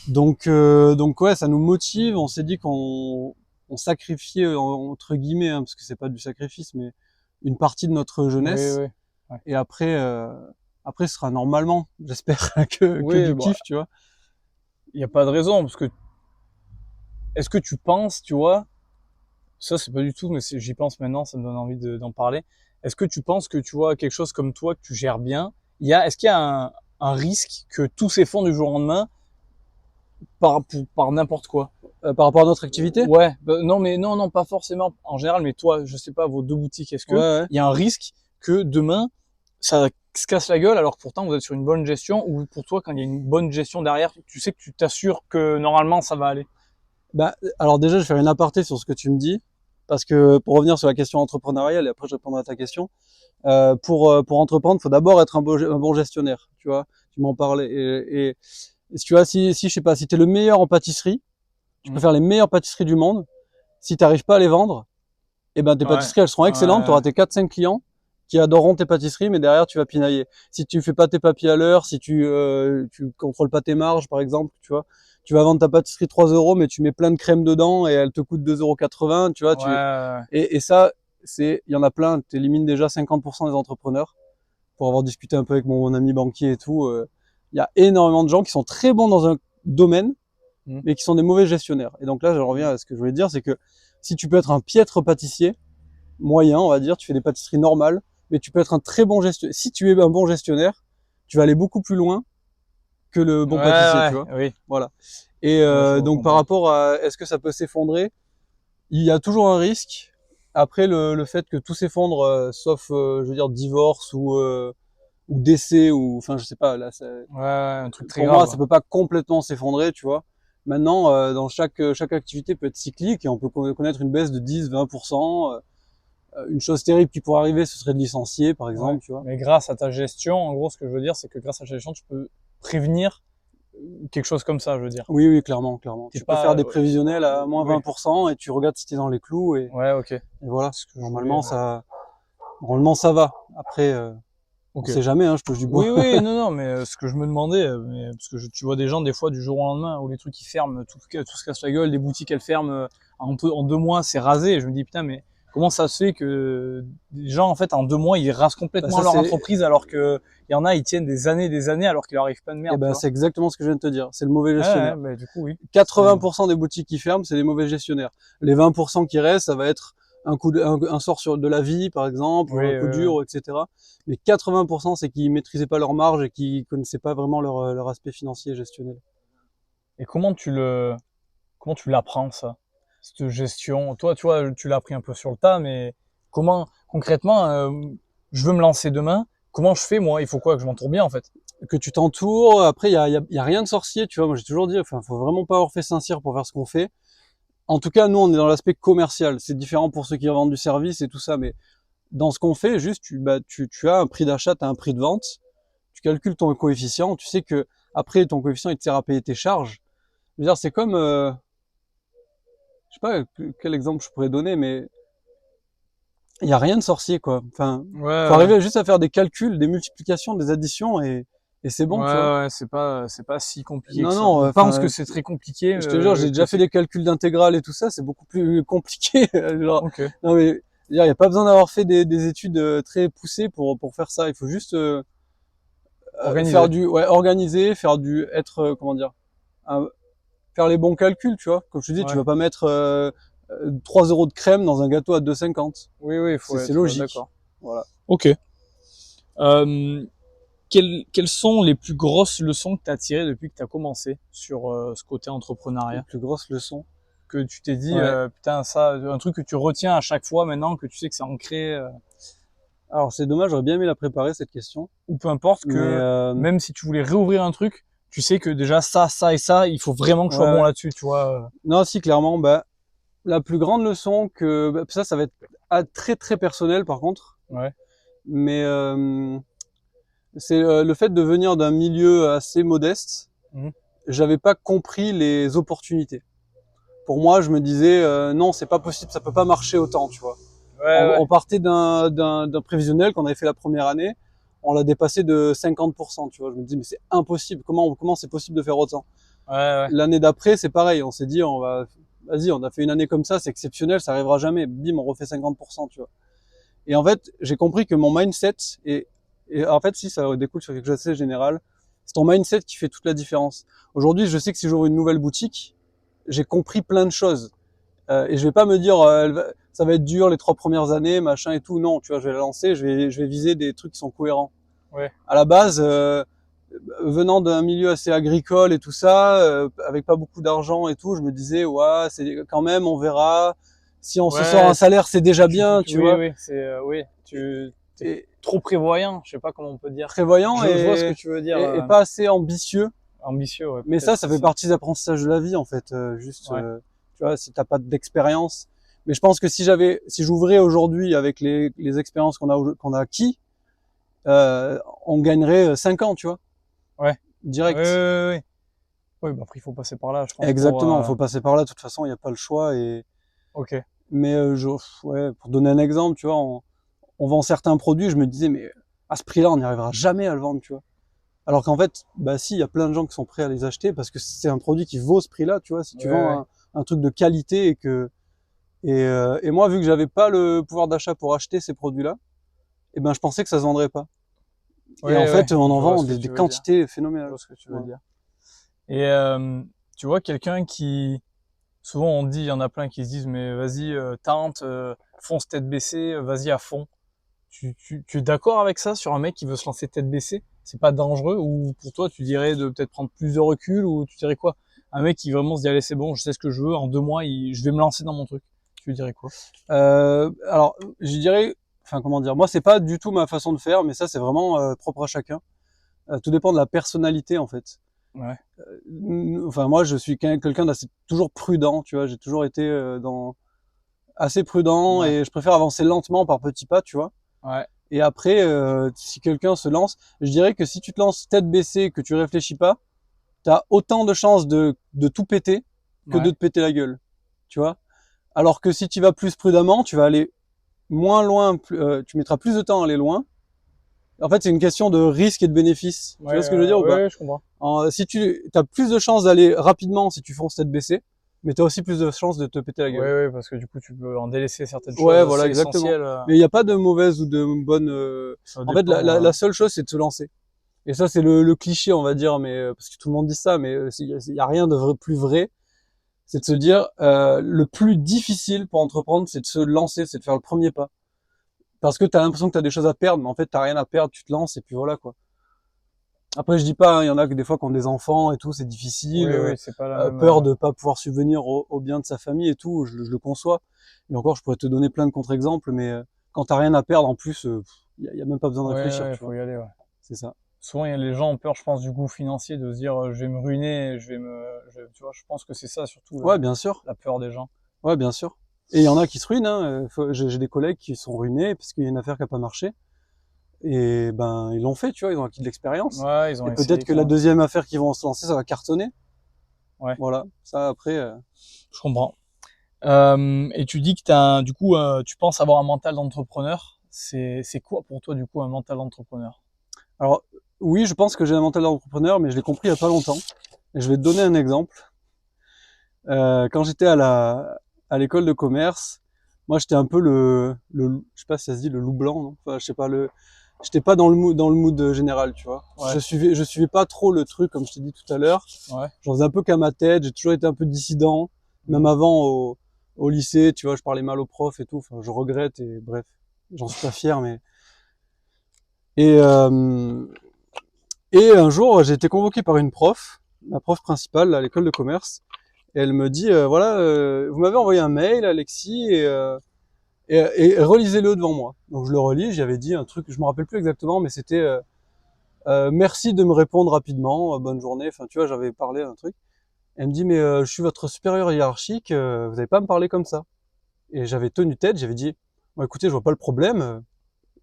Donc ouais, ça nous motive. On s'est dit on sacrifiait entre guillemets, hein, parce que c'est pas du sacrifice, mais une partie de notre Oui, jeunesse. oui. Ouais. Et après, ce sera normalement, j'espère, que Oui, du bon, kiff, tu vois. il n'y a pas de raison parce que est-ce que tu penses, tu vois, ça c'est pas du tout, mais j'y pense maintenant, ça me donne envie d'en parler. Est-ce que tu penses que tu vois quelque chose comme toi que tu gères bien, est-ce qu'il y a un risque que tout s'effondre du jour au lendemain par n'importe quoi? Par rapport à notre activité. Ouais, non, mais non, pas forcément en général, mais toi, je sais pas, vos deux boutiques, est-ce Ouais, que ouais. il y a un risque que demain ça se casse la gueule alors que pourtant vous êtes sur une bonne gestion ou pour toi quand il y a une bonne gestion derrière, tu sais que tu t'assures que normalement ça va aller. Bah, alors déjà, je vais faire une aparté sur ce que tu me dis, parce que pour revenir sur la question entrepreneuriale, et après je répondrai à ta question. Pour entreprendre, faut d'abord être un bon gestionnaire, tu vois. Tu m'en parlais. Et si tu vois, si je sais pas, si t'es le meilleur en pâtisserie, tu peux Mmh. faire les meilleures pâtisseries du monde. Si t'arrives pas à les vendre, eh ben tes Ouais, pâtisseries elles seront excellentes, tu ouais, auras tes 4-5 clients, qui adoreront tes pâtisseries, mais derrière tu vas pinailler. Si tu fais pas tes papiers à l'heure, si tu contrôles pas tes marges, par exemple, tu vois, tu vas vendre ta pâtisserie 3 euros, mais tu mets plein de crème dedans et elle te coûte 2,80 €, tu vois, Ouais. et ça, il y en a plein, tu élimines déjà 50% des entrepreneurs. Pour avoir discuté un peu avec mon ami banquier et tout, il y a énormément de gens qui sont très bons dans un domaine, mais qui sont des mauvais gestionnaires. Et donc là, je reviens à ce que je voulais dire, c'est que si tu peux être un piètre pâtissier, moyen, on va dire, tu fais des pâtisseries normales, mais tu peux être un très bon gestionnaire. Si tu es un bon gestionnaire, tu vas aller beaucoup plus loin que le bon pâtissier, tu vois. Oui. Voilà. Et Ouais, je donc par comprends. rapport à est-ce que ça peut s'effondrer, il y a toujours un risque. Après le fait que tout s'effondre, sauf je veux dire divorce ou décès ou enfin je sais pas là Ouais, un truc très pour moi grave. ça peut pas complètement s'effondrer, tu vois. Maintenant dans chaque activité peut être cyclique et on peut connaître une baisse de 10-20%. Une chose terrible qui pourrait arriver, ce serait de licencier par Ouais. exemple, tu vois. Mais grâce à ta gestion, en gros, ce que je veux dire, c'est que grâce à ta gestion, tu peux prévenir quelque chose comme ça, je veux dire. Oui, oui, clairement. T'es Tu peux faire pas, des prévisionnels à moins oui. 20% et tu regardes si t'es dans les clous et Ouais, ok. voilà. Ce que je voulais, Normalement ça va. Après on ok. sait jamais, hein, je touche du bois. Oui, oui, non, non, mais ce que je me demandais, mais, parce que tu vois des gens des fois du jour au lendemain où les trucs ils ferment, tout se casse la gueule, des boutiques elles ferment en 2 mois, c'est rasé. Et je me dis putain, mais comment ça se fait que des gens en fait en 2 mois ils rasent Bah, complètement ça leur c'est entreprise alors que il y en a ils tiennent des années alors qu'il leur arrive plein de eh merde, tu ben vois. c'est exactement ce que je viens de te dire. C'est le mauvais Ouais, gestionnaire. bah du coup oui. C'est 80% des boutiques qui ferment, c'est les mauvais gestionnaires. Les 20% qui restent, ça va être un sort de la vie, par exemple, ou oui, un coup dur, etc. Mais 80%, c'est qu'ils maîtrisaient pas leur marge et qu'ils connaissaient pas vraiment leur aspect financier et gestionnel. Et comment tu l'apprends ça, cette gestion? Toi, tu vois, tu l'as appris un peu sur le tas, mais comment concrètement, je veux me lancer demain, comment je fais moi? Il faut quoi? Que je m'entoure bien en fait. Que tu t'entoures, après, il y a rien de sorcier, tu vois. Moi, j'ai toujours dit, enfin, faut vraiment pas avoir fait Saint-Cyr pour faire ce qu'on fait. En tout cas, nous, on est dans l'aspect commercial. C'est différent pour ceux qui vendent du service et tout ça, mais dans ce qu'on fait, juste, tu as un prix d'achat, tu as un prix de vente, tu calcules ton coefficient, tu sais que après ton coefficient il te sert à payer tes charges. Je veux dire, c'est comme, je sais pas quel exemple je pourrais donner, mais il y a rien de sorcier quoi. Enfin, Ouais, faut ouais, arriver juste à faire des calculs, des multiplications, des additions et c'est bon, tu vois. ouais, c'est pas si compliqué que Non, ça. non, On pense que enfin, c'est très compliqué, je te jure, j'ai que déjà fait c'est. des calculs d'intégrale et tout ça, c'est beaucoup plus compliqué. Genre, Ok, non mais, je veux dire, il y a pas besoin d'avoir fait des études très poussées pour faire ça. Il faut juste faire organisé. du organiser, faire du être comment dire, un- faire les bons calculs, tu vois. Comme je te dis, tu Ouais. vas pas mettre 3 euros de crème dans un gâteau à 2,50. Oui, oui, il faut C'est être logique. d'accord. Voilà. Ok. Euh, quelles sont les plus grosses leçons que tu as tirées depuis que tu as commencé sur ce côté Les entrepreneuriat? plus grosses leçons. Que tu t'es dit, Ouais. putain, ça, un truc que tu retiens à chaque fois maintenant, que tu sais que c'est ancré, Alors c'est dommage, j'aurais bien aimé la préparer cette question, ou peu importe, mais que même si tu voulais réouvrir un truc, tu sais que déjà ça et ça, il faut vraiment que je sois ouais, bon ouais. là-dessus, tu vois. Non, si clairement, bah la plus grande leçon que ça va être très très personnel par contre, Ouais. mais c'est le fait de venir d'un milieu assez modeste. Mhm. J'avais pas compris les opportunités. Pour moi, je me disais non, c'est pas possible, ça peut pas marcher autant, tu vois. Ouais, ouais. On partait d'un prévisionnel qu'on avait fait la première année, on l'a dépassé de 50%, tu vois. Je me dis mais c'est impossible, comment c'est possible de faire autant? Ouais, ouais. L'année d'après, c'est pareil, on s'est dit vas-y, on a fait une année comme ça, c'est exceptionnel, ça arrivera jamais. Bim, on refait 50%, tu vois. Et en fait, j'ai compris que mon mindset et en fait, si ça découle sur quelque chose d'assez général, c'est ton mindset qui fait toute la différence. Aujourd'hui, je sais que si j'ouvre une nouvelle boutique, j'ai compris plein de choses. Et je vais pas me dire ça va être dur les 3 premières années, machin et tout. Non, tu vois, je vais la lancer, je vais viser des trucs qui sont cohérents. Ouais. À la base, venant d'un milieu assez agricole et tout ça, avec pas beaucoup d'argent et tout, je me disais ouais, c'est quand même, on verra. Si on se sort Ouais, un salaire, c'est déjà bien, tu oui, vois. oui, oui, tu t'es Et trop prévoyant, je sais pas comment on peut dire. prévoyant Je vois ce que tu veux dire, et pas assez ambitieux. ambitieux, ouais, Mais peut-être ça c'est fait ça. partie des apprentissages de la vie en fait. Juste, Ouais. tu vois, si t'as pas d'expérience. Mais je pense que si j'ouvrais aujourd'hui avec les expériences qu'on a acquis, on gagnerait 5 ans, tu vois, Ouais. Oui, oui, direct. oui, oui. Oui, bah après il faut passer par là, je pense, pour. Exactement, il faut passer par là. De toute façon, il n'y a pas le choix. Ok. Mais ouais, pour donner un exemple, tu vois, on vend certains produits, je me disais, mais à ce prix-là, on n'y arrivera jamais à le vendre, tu vois. Alors qu'en fait, bah si, il y a plein de gens qui sont prêts à les acheter parce que c'est un produit qui vaut ce prix-là, tu vois. Si tu vends un truc de qualité et moi, vu que j'avais pas le pouvoir d'achat pour acheter ces produits-là, eh ben, je pensais que ça se vendrait pas. Et en fait, on en vend des quantités Je phénoménales. vois ce que tu veux dire. Et tu vois, quelqu'un qui... Souvent, on dit, il y en a plein qui se disent, mais vas-y, tente, fonce tête baissée, vas-y à fond. Tu es d'accord avec ça sur un mec qui veut se lancer tête baissée? C'est pas dangereux? Ou pour toi, tu dirais de peut-être prendre plus de recul? Ou tu dirais quoi? Un mec qui vraiment se dit, allez, c'est bon, je sais ce que je veux, en 2 mois, je vais me lancer dans mon truc. Tu lui dirais quoi? Alors, je dirais, enfin, comment dire, moi, c'est pas du tout ma façon de faire, mais ça, c'est vraiment propre à chacun. Tout dépend de la personnalité, en fait. Ouais. Enfin, moi, je suis quelqu'un d'assez toujours prudent, tu vois. J'ai toujours été assez prudent Ouais. et je préfère avancer lentement par petits pas, tu vois. Ouais. Et après, si quelqu'un se lance, je dirais que si tu te lances tête baissée, que tu réfléchis pas, t'as autant de chances de tout péter que de Ouais. te péter la gueule, tu vois. Alors que si tu vas plus prudemment, tu vas aller moins loin, tu mettras plus de temps à aller loin. En fait, c'est une question de risque et de bénéfice. Tu vois ce que je veux dire ou pas? Ouais, je comprends. Si tu as plus de chances d'aller rapidement si tu fonces tête baissée, mais tu as aussi plus de chances de te péter la gueule. Ouais, parce que du coup, tu peux en délaisser certaines Ouais, choses voilà, assez exactement. essentielles. Mais il n'y a pas de mauvaise ou de bonne. Ça En fait, dépend. la seule chose, c'est de se lancer. Et ça, c'est le cliché, on va dire, mais parce que tout le monde dit ça, mais il y a rien de plus vrai. C'est de se dire, le plus difficile pour entreprendre, c'est de se lancer, c'est de faire le premier pas. Parce que t'as l'impression que t'as des choses à perdre, mais en fait, t'as rien à perdre, tu te lances et puis voilà, quoi. Après, je dis pas, il y en a que des fois qui ont des enfants et tout, c'est difficile, Oui, c'est pas la même. peur de pas pouvoir subvenir au bien de sa famille et tout, je le conçois. Et encore, je pourrais te donner plein de contre-exemples, mais quand t'as rien à perdre, en plus, y a même pas besoin de réfléchir, tu Faut vois. y aller, ouais. C'est ça. Souvent, les gens ont peur, je pense, du coût financier, de se dire, je vais me ruiner, tu vois, je pense que c'est ça, surtout, Ouais, bien sûr. la peur des gens. Ouais, bien sûr. Et il y en a qui se ruinent, hein. J'ai des collègues qui sont ruinés parce qu'il y a une affaire qui a pas marché. Et ben, ils l'ont fait, tu vois, ils ont acquis de l'expérience. Ouais, ils ont Et essayé peut-être que la quand même. deuxième affaire qu'ils vont se lancer, ça va cartonner. Ouais, Voilà. Ça, après, je comprends. Et tu dis que du coup, tu penses avoir un mental d'entrepreneur. C'est quoi pour toi, du coup, un mental d'entrepreneur? alors, oui, je pense que j'ai un mental d'entrepreneur, mais je l'ai compris il y a pas longtemps. Et je vais te donner un exemple. Quand j'étais à l'école de commerce, moi, j'étais un peu je sais pas si ça se dit le loup blanc, non? Enfin, je sais pas j'étais pas dans le mood général, tu vois. Ouais, Je suivais pas trop le truc, comme je t'ai dit tout à l'heure. ouais. J'en faisais un peu qu'à ma tête. J'ai toujours été un peu dissident, même avant au lycée, tu vois, je parlais mal aux profs et tout. Enfin, je regrette et bref, j'en suis pas fier, mais et euh, et un jour, j'ai été convoqué par une prof, ma prof principale à l'école de commerce, et elle me dit voilà, vous m'avez envoyé un mail, Alexis, et relisez-le devant moi. Donc je le relis, j'avais dit un truc, je me rappelle plus exactement, mais c'était merci de me répondre rapidement, bonne journée. Enfin, tu vois, j'avais parlé d'un truc. Elle me dit mais je suis votre supérieur hiérarchique, vous n'allez pas me parler comme ça. Et j'avais tenu tête, j'avais dit bon, écoutez, je vois pas le problème,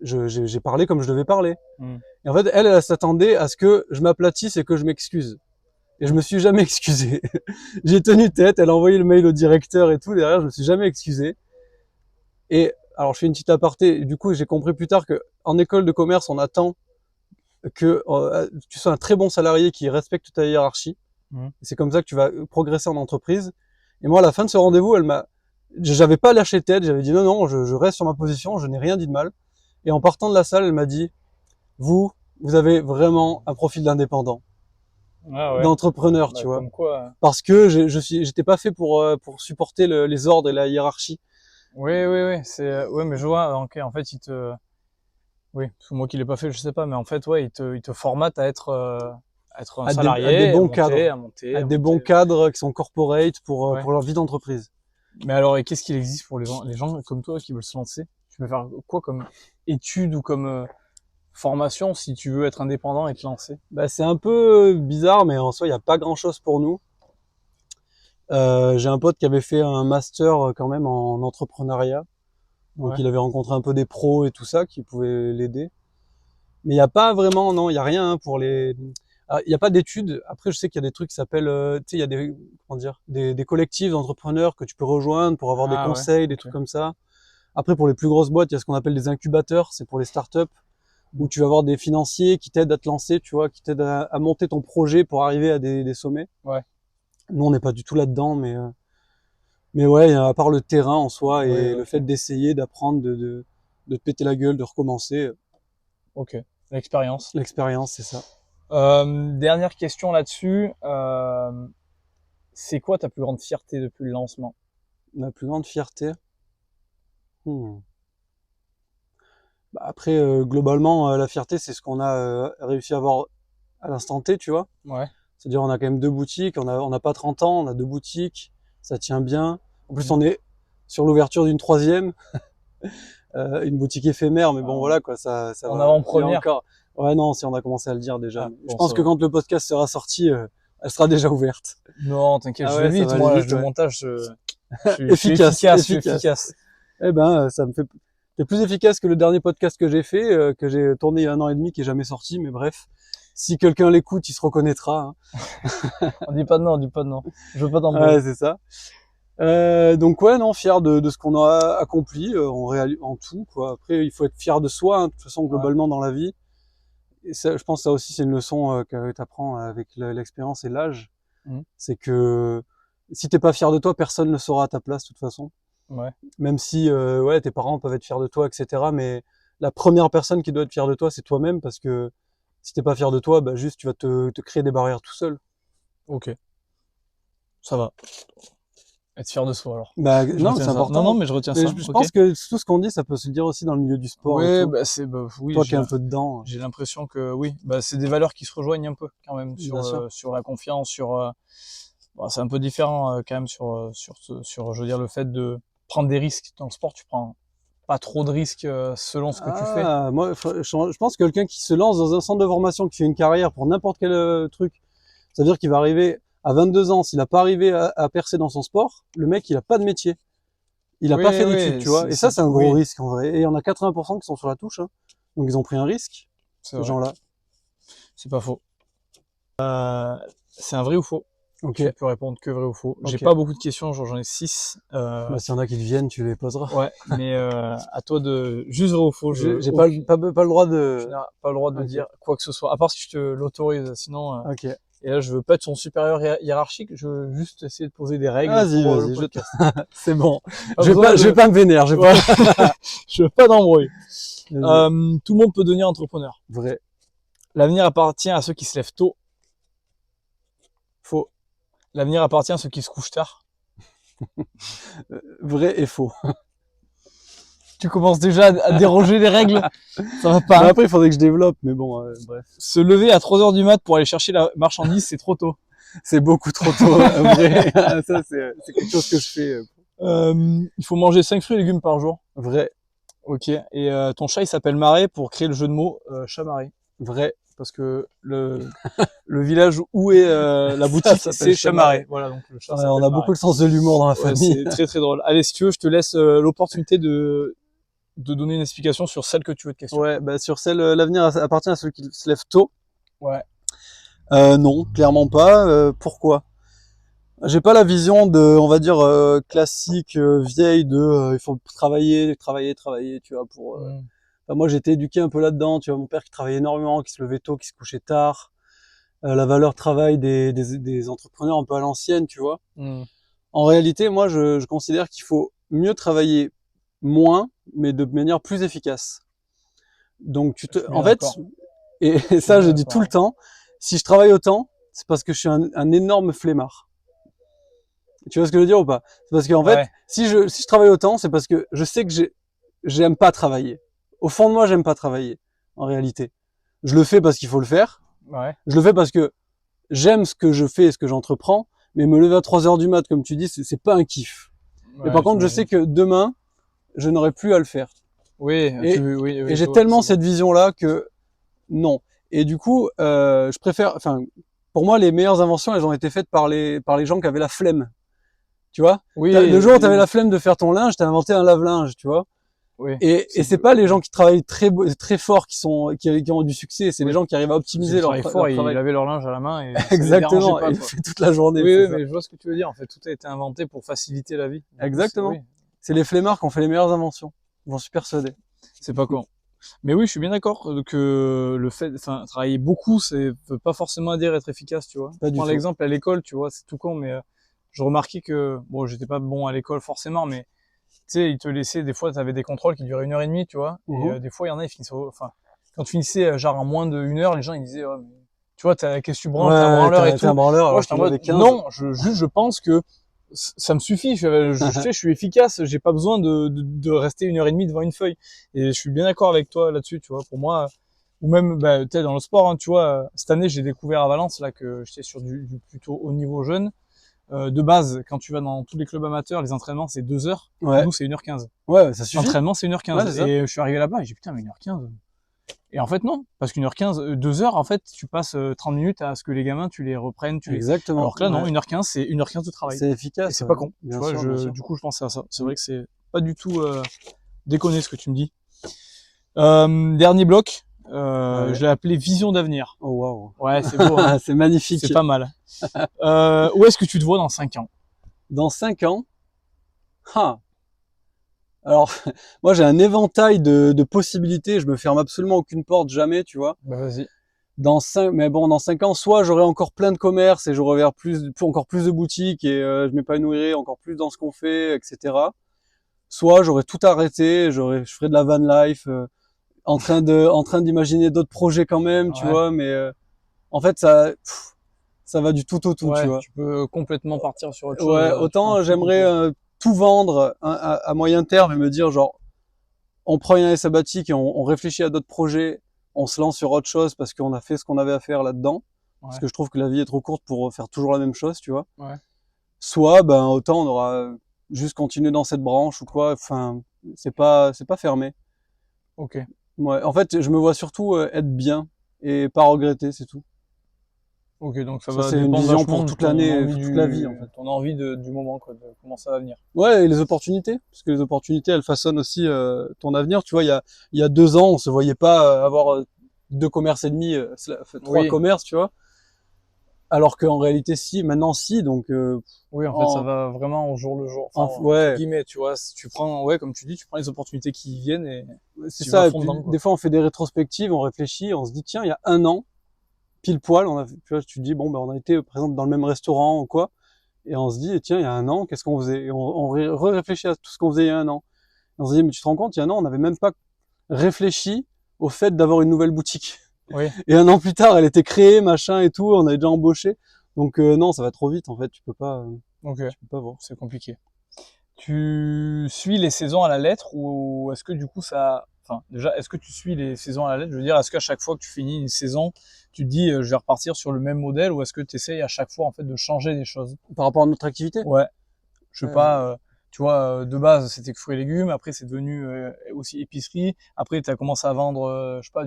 j'ai parlé comme je devais parler. Mm. Et en fait, elle s'attendait à ce que je m'aplatisse et que je m'excuse. Et je me suis jamais excusé. J'ai tenu tête, elle a envoyé le mail au directeur et tout, derrière, je me suis jamais excusé. Et alors, je fais une petite aparté, du coup, j'ai compris plus tard que en école de commerce, on attend que tu sois un très bon salarié qui respecte ta hiérarchie. Mm. C'est comme ça que tu vas progresser en entreprise. Et moi, à la fin de ce rendez-vous, j'avais pas lâché tête, j'avais dit non, non, je reste sur ma position, je n'ai rien dit de mal. Et en partant de la salle, elle m'a dit, vous avez vraiment un profil d'indépendant, Ah ouais. d'entrepreneur, Bah, tu vois. comme quoi. Parce que j'étais pas fait pour supporter les ordres et la hiérarchie. Oui. Ouais, mais je vois. Ok, en fait, oui, parce que moi qui l'ai pas fait, je sais pas, mais en fait, ouais, il te formate à être un À des salarié, bons cadres, à à des bons monter. cadres qui sont corporate Ouais. pour leur vie d'entreprise. Mais alors, et qu'est-ce qu'il existe pour les gens comme toi qui veulent se lancer? Tu peux faire quoi comme étude ou comme formation si tu veux être indépendant et te lancer? Bah, c'est un peu bizarre, mais en soi, il n'y a pas grand-chose pour nous. J'ai un pote qui avait fait un master quand même en entrepreneuriat. Donc, Ouais. il avait rencontré un peu des pros et tout ça qui pouvaient l'aider. Mais il n'y a pas vraiment, non, il n'y a rien hein, pour les... Il n'y a pas d'études. Après, je sais qu'il y a des trucs qui s'appellent, tu sais, il y a des collectifs d'entrepreneurs que tu peux rejoindre pour avoir des Ah ouais, conseils, des ok. trucs comme ça. Après, pour les plus grosses boîtes, il y a ce qu'on appelle des incubateurs, c'est pour les startups, où tu vas avoir des financiers qui t'aident à te lancer, tu vois, qui t'aident à monter ton projet pour arriver à des sommets. Ouais. Nous, on n'est pas du tout là-dedans, mais ouais, à part le terrain en soi et Ouais, le ok. fait d'essayer, d'apprendre, de te péter la gueule, de recommencer, Ok. L'expérience. l'expérience, c'est ça. Dernière question là-dessus. C'est quoi ta plus grande fierté depuis le lancement? Ma plus grande fierté. Hmm. Bah, après, globalement, la fierté, c'est ce qu'on a réussi à avoir à l'instant T, tu vois. Ouais. C'est-à-dire, on a quand même 2 boutiques, on n'a pas 30 ans, on a 2 boutiques, ça tient bien. En plus, on est sur l'ouverture d'une troisième, une boutique éphémère, mais bon, En, voilà, quoi, ça en va. Il y a avant-première. encore. Ouais, non, si on a commencé à le dire déjà. Ah, Je bon, pense ça que va. quand le podcast sera sorti, elle sera déjà ouverte. Non, t'inquiète, Ah je vais ouais, ça vite. va aller Moi, l'âge vite, de ouais. montage, je suis Efficace, efficace. Je suis efficace. efficace. Eh ben, ça me fait. C'est plus efficace que le dernier podcast que j'ai fait, que j'ai tourné il y a 1 an et demi, qui est jamais sorti. Mais bref, si quelqu'un l'écoute, il se reconnaîtra. On dit pas de non, on dit pas de non. Je veux pas Hein. d'embrouille. Ouais, c'est ça. Donc ouais, non, fier de ce qu'on a accompli en tout, quoi. Après, il faut être fier de soi, hein, de toute façon, Ouais. globalement dans la vie. Et ça, je pense que ça aussi, c'est une leçon que tu apprends avec l'expérience et l'âge. Mhm. C'est que si t'es pas fier de toi, personne ne le saura à ta place, de toute façon. Ouais. Même si ouais, tes parents peuvent être fiers de toi, etc. Mais la première personne qui doit être fière de toi, c'est toi-même, parce que si t'es pas fier de toi, bah juste tu vas te créer des barrières tout seul. Ok. Ça va. Être fier de soi, alors. Bah Je non, retiens c'est ça. Non, non, important. mais je retiens Mais ça. je Ok. pense que tout ce qu'on dit, ça peut se le dire aussi dans le milieu du sport et Ouais, tout. bah c'est, bah oui, Toi qui es un peu dedans, j'ai l'impression que oui, bah c'est des valeurs qui se rejoignent un peu quand même bien sûr. sur la confiance, bon, c'est un peu différent quand même sur je veux dire le fait de prendre des risques dans le sport. Tu prends pas trop de risques selon ce que tu fais. Ah, moi, je pense que quelqu'un qui se lance dans un centre de formation, qui fait une carrière pour n'importe quel truc, c'est-à-dire qu'il va arriver à 22 ans, s'il n'a pas arrivé à percer dans son sport, le mec, il a pas de métier. Il a pas Oui, fait d'études, oui, tu vois. Et ça, c'est un gros oui, risque, en vrai. Et il y en a 80% qui sont sur la touche, hein. Donc, ils ont pris un risque, c'est ces vrai, gens-là. c'est pas faux. C'est un vrai ou faux? Ok. Tu peux répondre que vrai ou faux. J'ai Ok. pas beaucoup de questions, genre j'en ai 6. Bah, s'il y en a qui te viennent, tu les poseras. Ouais, mais à toi de juste vrai ou faux. J'ai pas le droit Tu de... n'as pas le droit de Ok. dire quoi que ce soit, à part si je te l'autorise. Sinon, Ok. et là, je veux pas être son supérieur hiérarchique. Je veux juste essayer de poser des règles Vas-y, pour le vas-y, podcast. c'est bon. Pas Je besoin vais pas me vénère, Ouais. Je veux pas d'embrouille. Vas-y. Tout le monde peut devenir entrepreneur. Vrai. L'avenir appartient à ceux qui se lèvent tôt. Faux. L'avenir appartient à ceux qui se couchent tard. Vrai et faux. Tu commences déjà à déroger les règles. Ça va pas. Bah Hein. après, il faudrait que je développe, mais bon, bref. Se lever à 3 heures du mat pour aller chercher la marchandise, c'est trop tôt. C'est beaucoup trop tôt, vrai. Ça, c'est quelque chose que je fais. Il faut manger 5 fruits et légumes par jour. Vrai. Ok. Et ton chat, il s'appelle Marais pour créer le jeu de mots chat Marais. Vrai. Parce que le village où est la boutique, s'appelle c'est Chamaret. Chamaret. Voilà, donc le chat Ouais, s'appelle on a Marais. beaucoup le sens de l'humour dans la Ouais, famille. c'est très très drôle. Allez, si tu veux, je te laisse l'opportunité de donner une explication sur celle que tu veux te questionner. Ouais, bah sur celle, l'avenir appartient à ceux qui se lèvent tôt. Ouais. Non, clairement pas. Pourquoi? J'ai pas la vision de, on va dire, classique, vieille de, il faut travailler, tu vois, pour. Enfin, moi, j'ai été éduqué un peu là-dedans. Tu vois, mon père qui travaillait énormément, qui se levait tôt, qui se couchait tard. La valeur travail des entrepreneurs un peu à l'ancienne, tu vois. En réalité, moi, je considère qu'il faut mieux travailler moins, mais de manière plus efficace. Donc, en fait, et ça, je dis tout le temps, si je travaille autant, c'est parce que je suis un énorme flemmard. Tu vois ce que je veux dire ou pas? C'est parce qu'en fait, si je travaille autant, c'est parce que je sais que j'aime pas travailler. Au fond de moi, j'aime pas travailler, en réalité. Je le fais parce qu'il faut le faire. Ouais. Je le fais parce que j'aime ce que je fais et ce que j'entreprends, mais me lever à 3 heures du mat, comme tu dis, c'est pas un kiff. Ouais, et par contre, je sais que demain, je n'aurai plus à le faire. Oui, et j'ai tellement cette vision-là que non. Et du coup, je préfère, enfin, pour moi, les meilleures inventions, elles ont été faites par les gens qui avaient la flemme. Tu vois? Oui. Le jour où tu avais la flemme de faire ton linge, t'as inventé un lave-linge, tu vois? Oui. Et c'est pas les gens qui travaillent très fort qui ont du succès, c'est les gens qui arrivent à optimiser leur travail. Ils lavaient leur linge à la main et exactement, pas, il fait toute la journée. Oui, mais je vois ce que tu veux dire. En fait, tout a été inventé pour faciliter la vie. Exactement. C'est les flemmards qui ont fait les meilleures inventions. J'en suis persuadé. C'est pas con. Mais oui, je suis bien d'accord que le fait, enfin, travailler beaucoup, c'est veut pas forcément dire être efficace, tu vois. Pas Je du prends tout. l'exemple à l'école, tu vois, c'est tout con, mais je remarquais que, bon, j'étais pas bon à l'école forcément, mais tu sais, ils te laissaient, des fois, t'avais des contrôles qui duraient 1 heure et demie, tu vois, et Mhm. des fois, il y en a, ils finissaient, enfin, quand tu finissais genre en moins d'1 heure, les gens, ils disaient, oh, mais, tu vois, qu'est-ce que tu branles, t'es un Ouais, branleur et t'es un tout. branleur Moi, alors j'étais en qu'il en mode, avait 15. non, juste, je pense que ça me suffit. Tu sais, je suis efficace. J'ai pas besoin de rester 1 heure et demie devant une feuille. Et je suis bien d'accord avec toi là-dessus, tu vois. Pour moi, ou même, bah, peut-être dans le sport, hein, tu vois. Cette année, j'ai découvert à Valence là que j'étais sur du plutôt haut niveau jeune. De base, quand tu vas dans tous les clubs amateurs, les entraînements c'est 2 heures. Ouais, Nous, c'est 1h15. ouais, ça suffit. L'entraînement, c'est une heure Ouais, quinze. c'est ça. Et je suis arrivé là-bas et j'ai dit, putain, mais 1h15. Et en fait, non. Parce qu'1h15, 2 heures, en fait, tu passes 30 minutes à ce que les gamins, tu les reprennes, Exactement. alors que là, non, Ouais. 1h15, c'est 1h15 de travail. C'est Et efficace, c'est ouais. pas con. Tu Bien vois, sûr, bien sûr. du coup, je pensais à ça. C'est Mm. vrai que c'est pas du tout déconné ce que tu me dis. Dernier bloc, Ouais. je l'ai appelé Vision d'avenir. Oh waouh. Ouais, c'est beau, hein. C'est magnifique. C'est pas mal. Où est-ce que tu te vois dans 5 ans? Dans 5 ans, ah. Alors, moi j'ai un éventail de possibilités. Je me ferme absolument aucune porte, jamais, tu vois. Bah, vas-y. Mais bon, dans 5 ans, soit j'aurai encore plein de commerces et j'aurai encore plus de boutiques et je m'épanouirai encore plus dans ce qu'on fait, etc. Soit j'aurais tout arrêté, je ferais de la van life, en train d'imaginer d'autres projets quand même, tu Ouais. vois. Mais en fait, ça va du tout au tout, tu Ouais, vois. tu peux complètement partir sur autre chose. Ouais, Tu prends autant tout j'aimerais complet. tout vendre à moyen terme et me dire genre on prend une année sabbatique et on réfléchit à d'autres projets, on se lance sur autre chose parce qu'on a fait ce qu'on avait à faire là-dedans. Parce Ouais. que je trouve que la vie est trop courte pour faire toujours la même chose, tu vois. Ouais. Soit, ben, autant on aura juste continué dans cette branche ou quoi. Enfin, c'est pas fermé. Ok. Ouais. En fait, je me vois surtout être bien et pas regretter, c'est tout. Ok, donc ça Ça, va c'est une dépendre vision vachement pour de toute ton l'année, envie pour toute la vie, en fait. du moment, quoi, de comment ça va venir. Ouais, et les opportunités, parce que les opportunités, elles façonnent aussi ton avenir. Tu vois, il y a 2 ans, on se voyait pas avoir 2 commerces et demi, 3 Oui, commerces, tu vois. Alors qu'en réalité, si, maintenant, si. Donc, oui, en fait, ça en, va vraiment au jour le jour. Enfin, entre ouais, guillemets, tu vois, si tu prends, ouais, comme tu dis, tu prends les opportunités qui viennent et c'est tu vas à ça. Et fond puis, dedans, quoi. des fois, on fait des rétrospectives, on réfléchit, on se dit, tiens, il y a un an, pile poil, tu vois, tu te dis, bon, ben, on a été, par exemple, dans le même restaurant ou quoi. Et on se dit, tiens, il y a un an, qu'est-ce qu'on faisait? Et on réfléchit à tout ce qu'on faisait il y a un an. Et on se dit, mais tu te rends compte, il y a un an, on n'avait même pas réfléchi au fait d'avoir une nouvelle boutique. Oui, Et un an plus tard, elle était créée, machin et tout, on avait déjà embauché. Donc non, ça va trop vite en fait, ok, tu peux pas voir. c'est compliqué. Tu suis les saisons à la lettre ou est-ce que du coup ça, enfin, déjà, est-ce que tu suis les saisons à la lettre? Je veux dire, est-ce qu'à chaque fois que tu finis une saison, tu te dis, je vais repartir sur le même modèle ou est-ce que tu essayes à chaque fois, en fait, de changer des choses? Par rapport à notre activité, Ouais. Je sais euh, pas, tu vois, de base c'était que fruits et légumes, après c'est devenu aussi épicerie, après tu as commencé à vendre, je sais pas,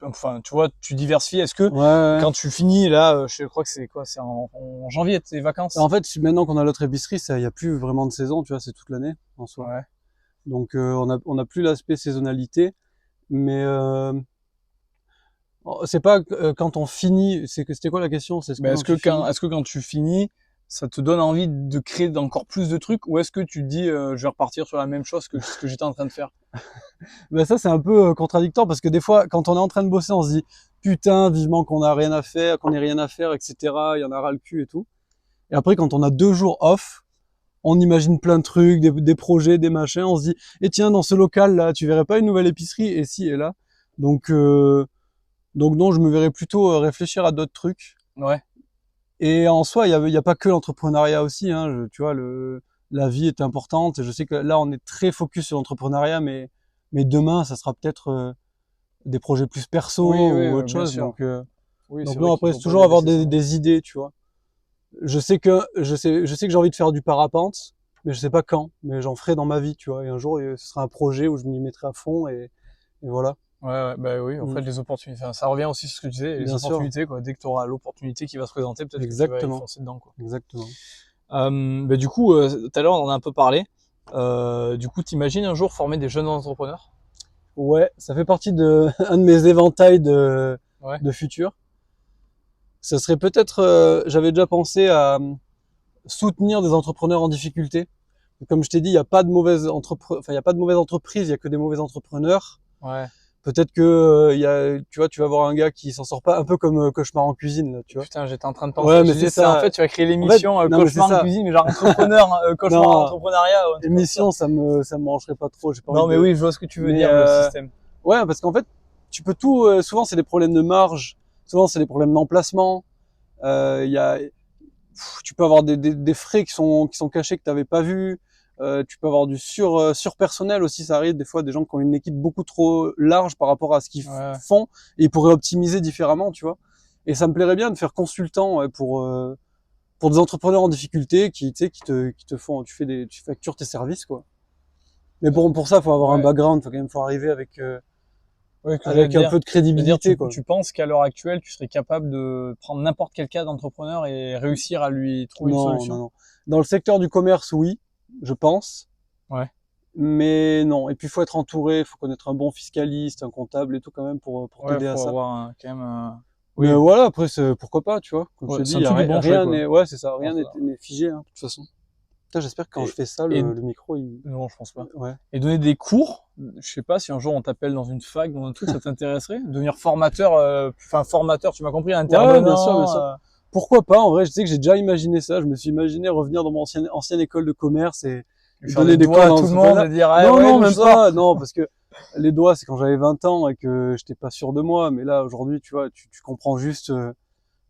enfin, tu vois, tu diversifies. Est-ce que ouais, ouais. quand tu finis là, je crois que c'est quoi, c'est en janvier tes vacances? En fait, maintenant qu'on a l'autre épicerie, ça, y a plus vraiment de saison, tu vois, c'est toute l'année en soi. Ouais. Donc on a plus l'aspect saisonnalité, mais c'est pas quand on finit. C'était quoi la question? C'est ce que Mais quand tu finis. est-ce que quand tu finis, ça te donne envie de créer encore plus de trucs ou est-ce que tu te dis, je vais repartir sur la même chose que ce que j'étais en train de faire? Ben ça c'est un peu contradictoire parce que des fois quand on est en train de bosser on se dit putain vivement qu'on a rien à faire, qu'on ait rien à faire, etc. Il y en a ras le cul et tout. Et après quand on a 2 jours off, on imagine plein de trucs, des projets, des machins. On se dit et tiens dans ce local là tu verrais pas une nouvelle épicerie et si et là. Donc donc non je me verrais plutôt réfléchir à d'autres trucs. Ouais. Et en soi il y a pas que l'entrepreneuriat aussi. Hein, tu vois la vie est importante. Je sais que là on est très focus sur l'entrepreneuriat mais demain ça sera peut-être des projets plus perso Oui, oui, ou autre bien chose. sûr. Oui, c'est Donc vrai non, qu'il après, faut c'est pas toujours avoir délaisser ça. des idées, tu vois. Je sais que j'ai envie de faire du parapente, mais je sais pas quand. Mais j'en ferai dans ma vie, tu vois. Et un jour, ce sera un projet où je m'y mettrai à fond et voilà. Ouais, ouais, bah oui, en Mm. fait, les opportunités, enfin, ça revient aussi sur ce que tu disais, les Bien sûr. opportunités, quoi. Dès que tu auras l'opportunité qui va se présenter, peut-être que tu vas y Exactement. foncer dedans, quoi. Exactement. Bah, du coup, tout à l'heure, on en a un peu parlé. Du coup, t'imagines un jour former des jeunes entrepreneurs? Ouais, ça fait partie de un de mes éventails Ouais. de futur. Ça serait peut-être, j'avais déjà pensé à soutenir des entrepreneurs en difficulté. Comme je t'ai dit, il y a pas de mauvaise il y a pas de mauvaise entreprise, il y a que des mauvais entrepreneurs. Ouais. Peut-être que tu vois, tu vas voir un gars qui s'en sort pas, un peu comme Cauchemar en cuisine, là, tu vois. Putain, j'étais en train de penser. Ouais, Je mais disais, c'est ça. en fait, tu vas créer En fait, l'émission non, mais Cauchemar c'est en ça. cuisine, mais genre entrepreneur, Cauchemar Non. en entrepreneuriat. Ou un truc comme Émission, ça me brancherait pas trop. J'ai pas Non, envie mais de... oui, je vois ce que tu veux Mais, dire, le système. Ouais, parce qu'en fait, tu peux tout. Souvent, c'est des problèmes de marge. Souvent, c'est des problèmes d'emplacement. Il y a, tu peux avoir des frais qui sont cachés que tu n'avais pas vus. Tu peux avoir du surpersonnel aussi, ça arrive des fois, des gens qui ont une équipe beaucoup trop large par rapport à ce qu'ils Ouais. font et ils pourraient optimiser différemment, tu vois. Et ça me plairait bien de faire consultant pour des entrepreneurs en difficulté qui tu sais qui te font, tu factures tes services, quoi. Mais pour ça, faut avoir un Ouais. background, faut arriver avec Ouais, que avec j'allais un dire. peu de crédibilité, quoi. Tu penses qu'à l'heure actuelle, tu serais capable de prendre n'importe quel cas d'entrepreneur et réussir à lui trouver une Non, solution? non, non. Dans le secteur du commerce, oui, je pense. Ouais. Mais non. Et puis, il faut être entouré, il faut connaître un bon fiscaliste, un comptable et tout quand même pour Ouais, t'aider à faut ça. avoir quand même Mais oui. voilà, après, pourquoi pas, tu vois. Comme je Ouais, te c'est dis, un truc de branché, rien quoi. n'est, ouais, c'est ça, rien Alors, n'est figé, hein, de toute façon. Putain, j'espère que quand je Et, fais ça, et le micro, il, non, je pense pas. ouais. Et donner des cours, je sais pas si un jour on t'appelle dans une fac, dans un truc, ça t'intéresserait? Devenir formateur, enfin formateur, tu m'as compris, Ouais, bien sûr, bien intervenant. sûr. Pourquoi pas? En vrai, je sais que j'ai déjà imaginé ça. Je me suis imaginé revenir dans mon ancienne école de commerce et Faire donner des des doigts cours à dans tout le ce monde là. et dire, ah Non, ouais, non, d'où je même sors? pas. Non, parce que les doigts, c'est quand j'avais 20 ans et que j'étais pas sûr de moi. Mais là, aujourd'hui, tu vois, tu comprends juste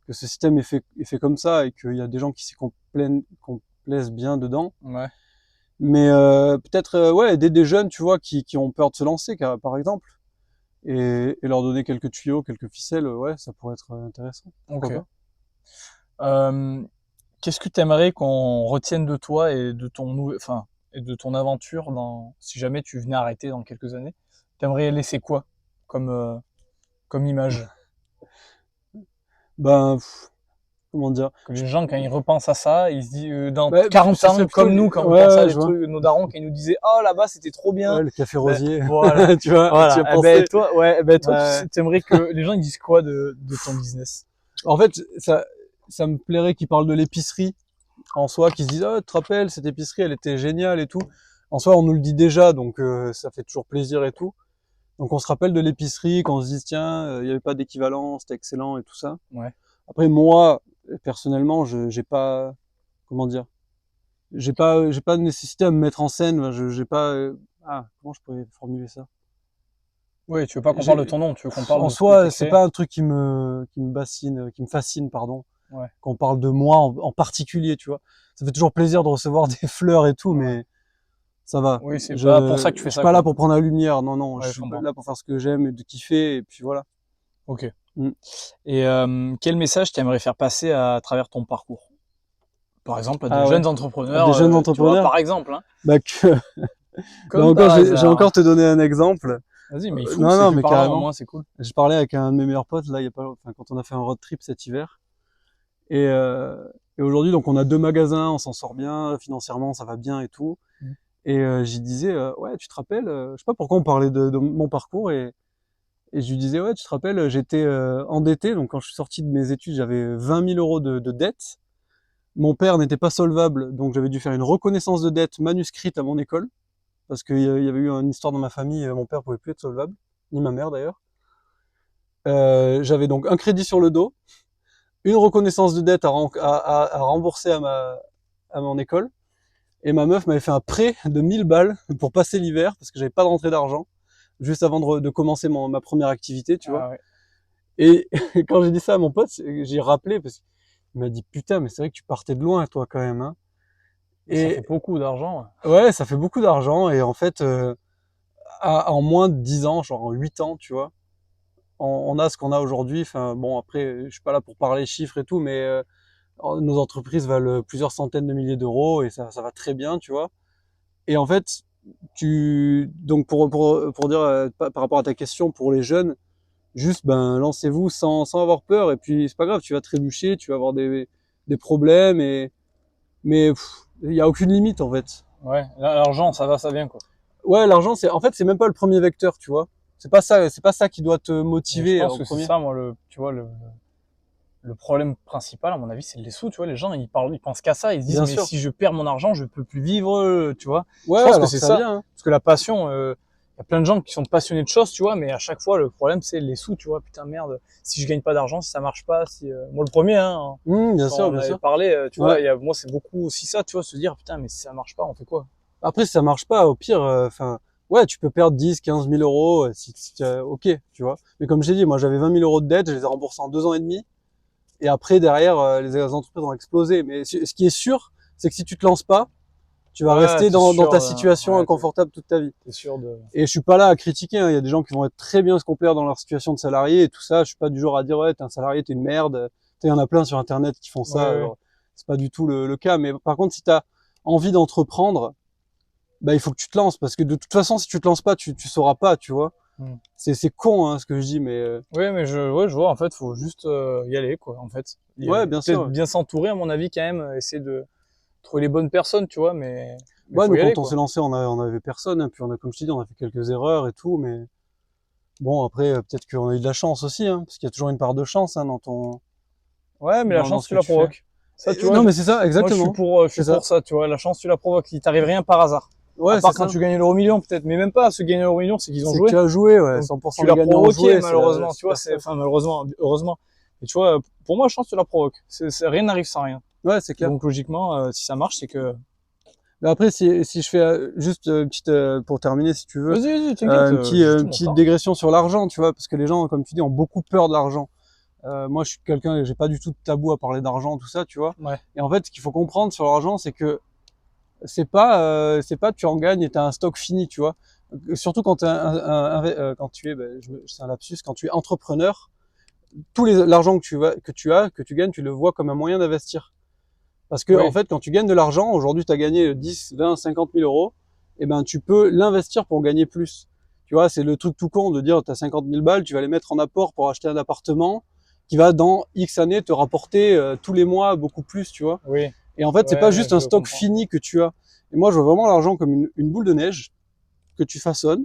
que ce système est fait comme ça et qu'il y a des gens qui s'y complaisent bien dedans. Ouais. Mais peut-être, ouais, aider des jeunes, tu vois, qui ont peur de se lancer, par exemple, et leur donner quelques tuyaux, quelques ficelles, ouais, ça pourrait être intéressant. Pourquoi Ok. pas? Qu'est-ce que tu aimerais qu'on retienne de toi et de et de ton aventure si jamais tu venais arrêter dans quelques années? T'aimerais laisser quoi comme, comme image? Ben, comment dire? Que les gens, quand ils repensent à ça, ils se disent, dans Bah, 40 ce serait ans, plutôt, comme nous, quand on ouais, pensait à ouais, des je vois. trucs, nos darons qui nous disaient, oh, là-bas, c'était trop bien. Ouais, le café Ben, rosier. voilà. Tu vois, tu y Voilà. as Eh ben, pensé. toi, ouais, eh ben, toi, Ouais. tu aimerais que les gens, ils disent quoi de ton business? En fait, ça me plairait qu'ils parlent de l'épicerie en soi, qu'ils se disent, oh, tu te rappelles, cette épicerie, elle était géniale et tout. En soi, on nous le dit déjà, donc ça fait toujours plaisir et tout. Donc on se rappelle de l'épicerie, qu'on se dise, tiens, il n'y avait pas d'équivalent, c'était excellent et tout ça. Ouais. Après, moi, personnellement, j'ai pas, comment dire, j'ai pas de nécessité à me mettre en scène. J'ai pas, comment je pourrais formuler ça? Oui, tu veux pas qu'on parle de ton nom, tu veux qu'on parle En de ce que t'as soi, c'est créé? pas un truc qui me bassine, qui me fascine, pardon. Ouais. Qu'on parle de moi en particulier, tu vois. Ça fait toujours plaisir de recevoir des fleurs et tout, Ouais. mais ça va. Oui, c'est pas pour ça que tu fais Je suis ça, pas là quoi. pour prendre la lumière. Non, non, je Ouais, je suis comprends. là pour faire ce que j'aime et de kiffer, et puis voilà. Ok. Mm. Et quel message tu aimerais faire passer à travers ton parcours? Par exemple, à des Ah ouais. jeunes À des entrepreneurs, jeunes tu vois, entrepreneurs. par exemple, hein. Bah que, bah Comme encore, par j'ai hasard. encore te donner un exemple. Vas-y, mais il faut, Non, c'est non, plus mais parlant, au carrément. moins, c'est cool. Je parlais avec un de mes meilleurs potes là, il y a pas, enfin, quand on a fait un road trip cet hiver. Et, euh, et aujourd'hui, donc on a 2 magasins, on s'en sort bien, financièrement ça va bien et tout. Mm. Et j'y disais, ouais, tu te rappelles, je sais pas pourquoi on parlait de mon parcours, et je lui disais, ouais, tu te rappelles, j'étais endetté, donc quand je suis sorti de mes études, j'avais 20 000 euros de dette. Mon père n'était pas solvable, donc j'avais dû faire une reconnaissance de dette manuscrite à mon école, parce qu'il y avait eu une histoire dans ma famille, mon père pouvait plus être solvable, ni ma mère d'ailleurs. J'avais donc un crédit sur le dos, une reconnaissance de dette à rembourser à mon école. Et ma meuf m'avait fait un prêt de 1000 balles pour passer l'hiver parce que j'avais pas de rentrée d'argent juste avant de commencer ma première activité, tu vois. Ah ouais. Et quand j'ai dit ça à mon pote, j'ai rappelé parce qu'il m'a dit putain, mais c'est vrai que tu partais de loin toi quand même, hein. Ça fait Et beaucoup d'argent. ouais, ça fait beaucoup d'argent et en fait en moins de 10 ans, genre en 8 ans, tu vois, on a ce qu'on a aujourd'hui. Enfin bon, après je suis pas là pour parler chiffres et tout, mais nos entreprises valent plusieurs centaines de milliers d'euros et ça va très bien, tu vois. Et en fait, donc pour dire par rapport à ta question pour les jeunes, juste ben lancez-vous sans avoir peur et puis c'est pas grave, tu vas trébucher, tu vas avoir des problèmes mais il y a aucune limite en fait. Ouais, l'argent, ça va, ça vient, quoi. Ouais, l'argent c'est même pas le premier vecteur, tu vois. C'est pas ça qui doit te Mais je motiver pense en que c'est premier. ça, moi, tu vois, le problème principal, à mon avis, c'est les sous, tu vois. Les gens, ils pensent qu'à ça. Ils se disent, Bien mais sûr. si je perds mon argent, je peux plus vivre, tu vois. Ouais, Je pense que alors c'est ça ça. vient, hein. Parce que la passion, y a plein de gens qui sont passionnés de choses, tu vois, mais à chaque fois, le problème, c'est les sous, tu vois. Putain, merde, si je gagne pas d'argent, si ça marche pas, moi, le premier, hein, Bien quand sûr, on bien avait sûr. parlé, tu Ouais. vois, moi, c'est beaucoup aussi ça, tu vois, se dire, putain, mais si ça marche pas, on fait quoi? Après, si ça marche pas, au pire, ouais, tu peux perdre 10, 15 000 euros, ok, tu vois. Mais comme j'ai dit, moi, j'avais 20 000 euros de dette, je les ai remboursés en 2 ans et demi. Et après, derrière, les entreprises ont explosé. Mais ce qui est sûr, c'est que si tu te lances pas, tu vas Ouais, rester t'es dans sûr, ta situation ouais, inconfortable toute ta vie. t'es sûr de, Et je suis pas là à critiquer, hein. Il y a des gens qui vont être très bien se complaire dans leur situation de salarié et tout ça. Je suis pas du genre à dire, ouais, t'es un salarié, t'es une merde. Il y en a plein sur Internet qui font ça. ouais. Alors, c'est pas du tout le cas. Mais par contre, si t'as envie d'entreprendre, bah, il faut que tu te lances parce que de toute façon, si tu te lances pas, tu sauras pas, tu vois. Hmm. C'est con, hein, ce que je dis, mais Ouais, mais je vois, en fait, faut juste y aller, quoi, en fait. Y ouais, aller. bien Peut-être sûr. bien s'entourer, à mon avis, quand même, essayer de trouver les bonnes personnes, tu vois, mais Ouais, faut nous, y aller, quand on quoi. s'est lancé, on avait personne, hein, puis on a, comme je te dis, on a fait quelques erreurs et tout, mais bon, après, peut-être qu'on a eu de la chance aussi, hein, parce qu'il y a toujours une part de chance, hein, Ouais, mais la dans chance, ce tu que la tu fais. provoques. Ça, tu vois, Non, mais c'est ça, moi, exactement. je C'est suis ça. pour ça, tu vois. La chance, tu la provoques. Il t'arrive rien par hasard. À Ouais, c'est part quand ça. tu gagnes l'euro million, peut-être. Mais même pas, ceux qui gagnent l'euro million, c'est qu'ils ont C'est que joué. tu as joué, ouais, Donc, 100% tu des l'as gagnants ont provoqué, joué, malheureusement. Tu vois, super ça. enfin, malheureusement, heureusement. Mais tu vois, pour moi, chance, tu la provoques. Rien n'arrive sans rien. Ouais, c'est clair. Donc, logiquement, si ça marche, c'est que, Mais après, si je fais juste petite, pour terminer, si tu veux, vas-y, t'inquiète, j'ai tout une mon petite temps. dégression sur l'argent, tu vois, parce que les gens, comme tu dis, ont beaucoup peur de l'argent. Moi, je suis quelqu'un, j'ai pas du tout de tabou à parler d'argent, tout ça, tu vois. Ouais. Et en fait, ce qu'il faut comprendre sur l'argent, c'est que c'est pas tu en gagnes et t'as un stock fini, tu vois. Surtout quand quand tu es, c'est un lapsus, quand tu es entrepreneur, l'argent que tu gagnes, tu le vois comme un moyen d'investir. Parce que en Oui. fait, quand tu gagnes de l'argent, aujourd'hui, tu as gagné 10, 20, 50 000 euros, et ben tu peux l'investir pour gagner plus. Tu vois, c'est le truc tout con de dire, tu as 50 000 balles, tu vas les mettre en apport pour acheter un appartement qui va dans X années te rapporter tous les mois beaucoup plus, tu vois. Oui. Et en fait, c'est pas Ouais, juste un je stock comprends. fini que tu as. Et moi, je vois vraiment l'argent comme une boule de neige que tu façonnes.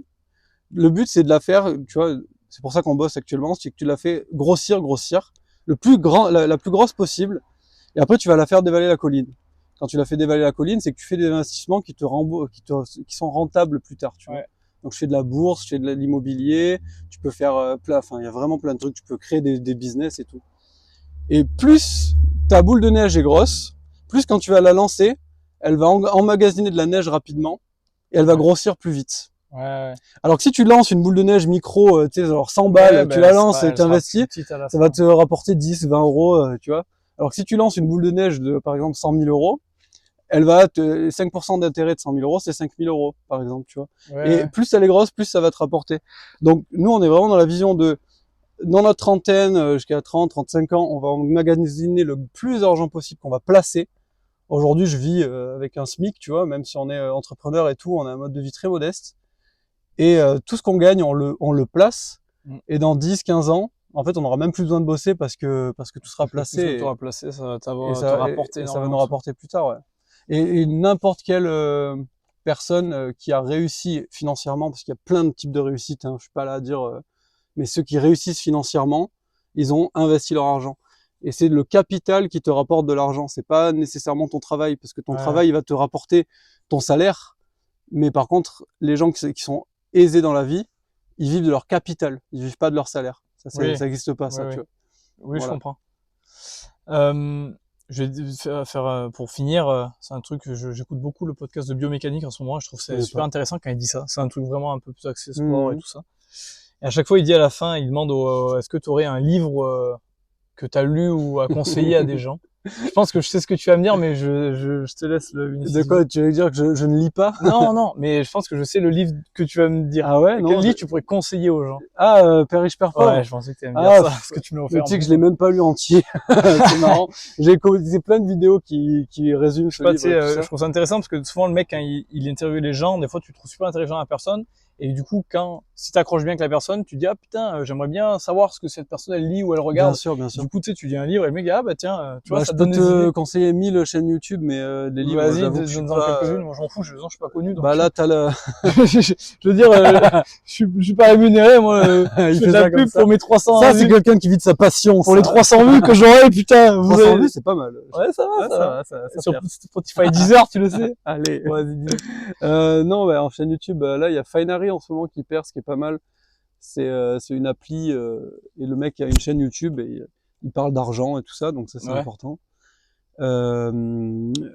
Le but, c'est de la faire, tu vois, c'est pour ça qu'on bosse actuellement, c'est que tu la fais grossir, grossir, la plus grosse possible. Et après, tu vas la faire dévaler la colline. Quand tu la fais dévaler la colline, c'est que tu fais des investissements qui sont rentables plus tard, tu vois. Ouais. Donc, je fais de la bourse, je fais de l'immobilier, tu peux faire enfin, il y a vraiment plein de trucs, tu peux créer des business et tout. Et plus ta boule de neige est grosse, plus quand tu vas la lancer, elle va emmagasiner de la neige rapidement et elle va Ouais. grossir plus vite. Ouais. Alors que si tu lances une boule de neige micro, tu sais, genre 100 Ouais, balles, tu ben, la lances et elle sera plus t'investis, petite à la ça va fin. te rapporter 10, 20 euros, tu vois. Alors que si tu lances une boule de neige de, par exemple, 100 000 euros, elle va te, 5% d'intérêt de 100 000 euros, c'est 5 000 euros, par exemple, tu vois. Ouais, Et ouais. plus elle est grosse, plus ça va te rapporter. Donc, nous, on est vraiment dans la vision de, dans notre trentaine, jusqu'à 30, 35 ans, on va magasiner le plus d'argent possible qu'on va placer. Aujourd'hui, je vis avec un SMIC, tu vois, même si on est entrepreneur et tout, on a un mode de vie très modeste. Et tout ce qu'on gagne, on le place. Mm. Et dans 10, 15 ans, en fait, on n'aura même plus besoin de bosser parce que tout sera Parce que tout ce que tu placé auras placé, ça va te et, rapporter et ça va énormément nous de sous. rapporter plus tard, ouais. Et n'importe quelle personne qui a réussi financièrement, parce qu'il y a plein de types de réussite, hein, je suis pas là à dire, mais ceux qui réussissent financièrement, ils ont investi leur argent. Et c'est le capital qui te rapporte de l'argent. C'est pas nécessairement ton travail, parce que ton Ouais. travail, il va te rapporter ton salaire. Mais par contre, les gens qui sont aisés dans la vie, ils vivent de leur capital. Ils vivent pas de leur salaire. Oui. Ça existe pas, Oui, ça, oui. tu vois. Oui, je Voilà. comprends. Je vais faire pour finir, c'est un truc que j'écoute beaucoup le podcast de biomécanique en ce moment. Je trouve que Je c'est connais super pas. intéressant quand il dit ça. C'est un truc vraiment un peu plus axé sport et Mmh. tout ça. Et à chaque fois, il dit à la fin, il demande est-ce que tu aurais un livre que tu as lu ou à conseiller à des gens? Je pense que je sais ce que tu vas me dire, mais je te laisse De l'initiative. quoi tu veux dire que je ne lis pas? Non, non, mais je pense que je sais le livre que tu vas me dire. Ah ouais, Quel non. livre tu pourrais conseiller aux gens? Ah, Père riche, Père Ouais, pauvre. je pensais que tu allais me dire Ah, ça, parce que tu me l'as mais offert tu en sais que je plus. l'ai même pas lu entier. C'est marrant. J'ai écouté plein de vidéos qui résument Je sais ce pas, tu livre sais, et tout je ça. trouve ça intéressant parce que souvent le mec, quand il interviewe les gens, des fois tu trouves super intelligent la personne, Et du coup, si t'accroches bien avec la personne, tu dis, ah putain, j'aimerais bien savoir ce que cette personne, elle lit ou elle regarde. Bien sûr, bien sûr. Du coup, tu sais, tu lis un livre et le mec, ah bah tiens, tu vois, Bah, ça je te peux donne des te idées. conseiller 1000 chaînes YouTube, mais des livres, Vas-y, j'avoue que je suis donne-en pas. quelques-unes. Moi, j'en fous, je suis pas connu. Donc, Bah là, t'as le. je veux dire, je suis pas rémunéré, moi. Je Il fais fait de la ça comme pub ça. pour mes 300 Ça, c'est vues. quelqu'un qui vit de sa passion. Pour les 300 vues que j'aurai, putain. 300 vues, c'est pas mal. Ouais, ça va, Ouais, ça va. ça Sur perd. Spotify, Deezer, tu le sais. Allez. Vas-y, dis. Non, bah, en chaîne YouTube, là, il y a Fineary en ce moment qui perd, ce qui est pas mal. C'est une appli et le mec a une chaîne YouTube et il parle d'argent et tout ça, donc ça c'est Ouais. important.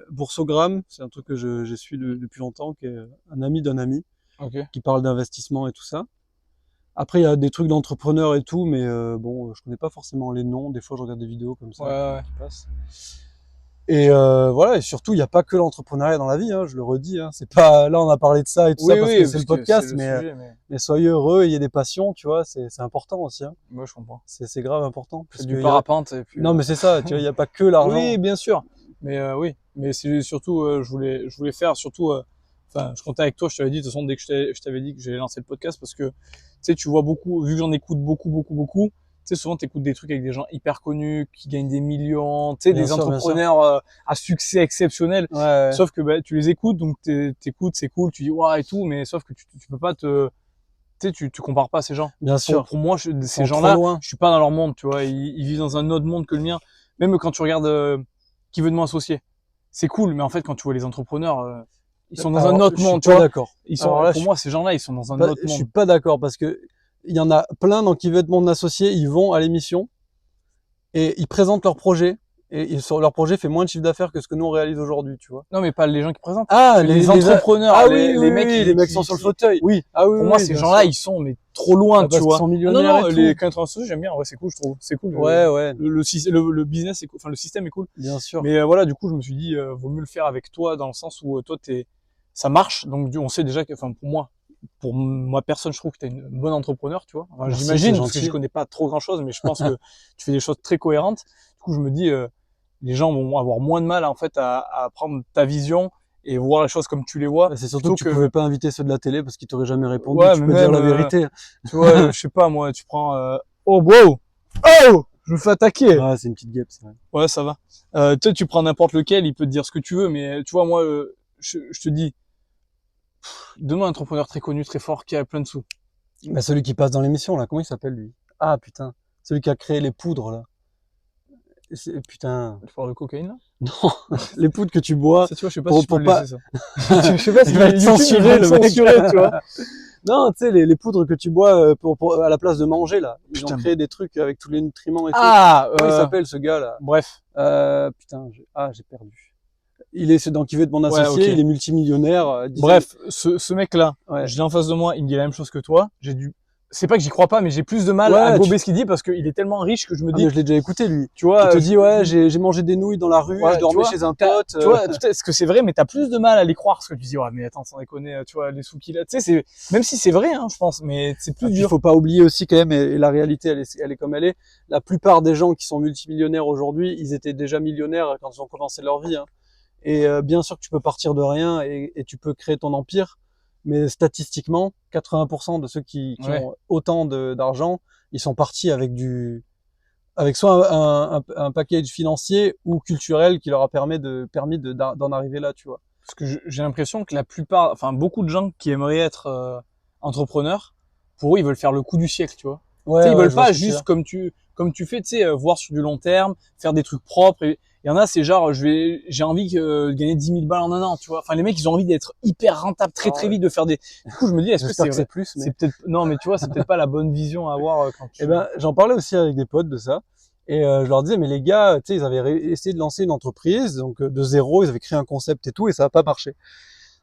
Boursogramme, c'est un truc que je suis depuis longtemps, qui est un ami d'un ami Ok. qui parle d'investissement et tout ça. Après il y a des trucs d'entrepreneurs et tout, mais bon, je connais pas forcément les noms. Des fois je regarde des vidéos comme ça Ouais. qui passent. Et voilà, et surtout il n'y a pas que l'entrepreneuriat dans la vie, hein, je le redis. Hein, c'est pas là on a parlé de ça et tout ça parce que c'est le podcast, mais soyez heureux, ayez des passions, tu vois, c'est important aussi. Hein. Moi, je comprends. C'est grave important. C'est du parapente et puis. Non, mais c'est ça, tu vois, il n'y a pas que l'argent. Oui, bien sûr. Mais oui, mais c'est surtout, je voulais faire surtout. Enfin, je comptais avec toi. Je t'avais dit de toute façon dès que je t'avais dit que j'allais lancer le podcast parce que tu sais, tu vois beaucoup, vu que j'en écoute beaucoup. Tu sais, souvent t'écoutes des trucs avec des gens hyper connus qui gagnent des millions. Tu sais, des entrepreneurs à succès exceptionnel. Ouais. Sauf que bah, tu les écoutes, donc t'écoutes, c'est cool, tu dis waouh et tout, mais sauf que tu peux pas tu sais, tu compares pas à ces gens. Bien sûr. Pour moi, ces gens-là, je suis pas dans leur monde, tu vois. Ils vivent dans un autre monde que le mien. Même quand tu regardes Qui veut de moi associé, c'est cool, mais en fait, quand tu vois les entrepreneurs, ils sont dans un autre monde, tu vois. D'accord. Ils sont, pour moi, ces gens-là, ils sont dans un autre monde. Je suis pas d'accord parce que il y en a plein dans qui veut être mon associé, ils vont à l'émission et ils présentent leur projet. Et leur projet fait moins de chiffre d'affaires que ce que nous on réalise aujourd'hui, tu vois. Non, mais pas les gens qui présentent. Ah, les entrepreneurs. Ah les mecs qui sont sur le fauteuil. Oui. Ah oui. Pour moi, ces gens-là, ils sont mais trop loin, tu vois. Ils sont millionnaires. Non, les 80 associés, j'aime bien. Ouais, c'est cool, je trouve. C'est cool. Ouais. Le business, c'est cool. Enfin, le système est cool. Bien sûr. Mais voilà, du coup, je me suis dit, vaut mieux le faire avec toi dans le sens où toi, ça marche. Donc, on sait déjà que, enfin, pour moi personne, je trouve que t'es une bonne entrepreneur, tu vois. Enfin, j'imagine parce que je connais pas trop grand chose, mais je pense que tu fais des choses très cohérentes. Du coup, je me dis, les gens vont avoir moins de mal en fait à prendre ta vision et voir les choses comme tu les vois. C'est surtout que tu pouvais pas inviter ceux de la télé parce qu'ils t'auraient jamais répondu. Ouais, tu peux dire la vérité. Tu vois, je sais pas moi, tu prends oh wow, oh, je me fais attaquer. Ah, c'est une petite guêpe, c'est vrai. Ouais, ça va. Tu prends n'importe lequel, il peut te dire ce que tu veux, mais tu vois moi, je te dis, donne-moi un entrepreneur très connu, très fort, qui a plein de sous. Bah, celui qui passe dans l'émission là, comment il s'appelle lui? Ah putain, celui qui a créé les poudres là. Putain. Le fort de cocaïne là? Non, les poudres que tu bois. Ça, tu vois, je sais pas si je peux laisser ça. Je sais pas si il va être censuré, le mec. Tu vois. Non, tu sais, les poudres que tu bois à la place de manger là. Ils ont créé des trucs avec tous les nutriments et tout. Comment il s'appelle ce gars là? Bref. Putain, j'ai perdu. Il est dans Qui veut être mon associé, il est multimillionnaire. Bref, ce mec-là, je l'ai en face de moi, il me dit la même chose que toi. C'est pas que j'y crois pas, mais j'ai plus de mal à gober ce qu'il dit parce qu'il est tellement riche que je me dis. Mais je l'ai déjà écouté lui. Tu vois. Il te dit j'ai mangé des nouilles dans la rue, je dormais chez un pote. Tu vois, est-ce que c'est vrai, mais t'as plus de mal à les croire parce que tu dis ouais mais attends sans déconner, tu vois les sous qu'il a. Tu sais même si c'est vrai, hein, je pense, mais c'est plus dur. Il faut pas oublier aussi quand même et la réalité elle est comme elle est. La plupart des gens qui sont multimillionnaires aujourd'hui, ils étaient déjà millionnaires quand ils ont commencé leur vie. Hein. Et bien sûr que tu peux partir de rien et tu peux créer ton empire. Mais statistiquement, 80% de ceux qui ont autant d'argent, ils sont partis avec soit un package financier ou culturel qui leur a permis d'en arriver là, tu vois. Parce que j'ai l'impression que beaucoup de gens qui aimeraient être entrepreneurs, pour eux, ils veulent faire le coup du siècle, tu vois. Ils veulent pas juste comme tu fais, tu sais, voir sur du long terme, faire des trucs propres. Et il y en a, c'est genre, j'ai envie de gagner 10 000 balles en un an, tu vois. Enfin, les mecs, ils ont envie d'être hyper rentables très vite, de faire des. Du coup, je me dis, est-ce que c'est plus C'est peut-être non, mais tu vois, c'est peut-être pas la bonne vision à avoir quand tu. Eh ben, j'en parlais aussi avec des potes de ça. Et je leur disais, mais les gars, tu sais, ils avaient essayé de lancer une entreprise, donc de zéro, ils avaient créé un concept et tout, et ça n'a pas marché.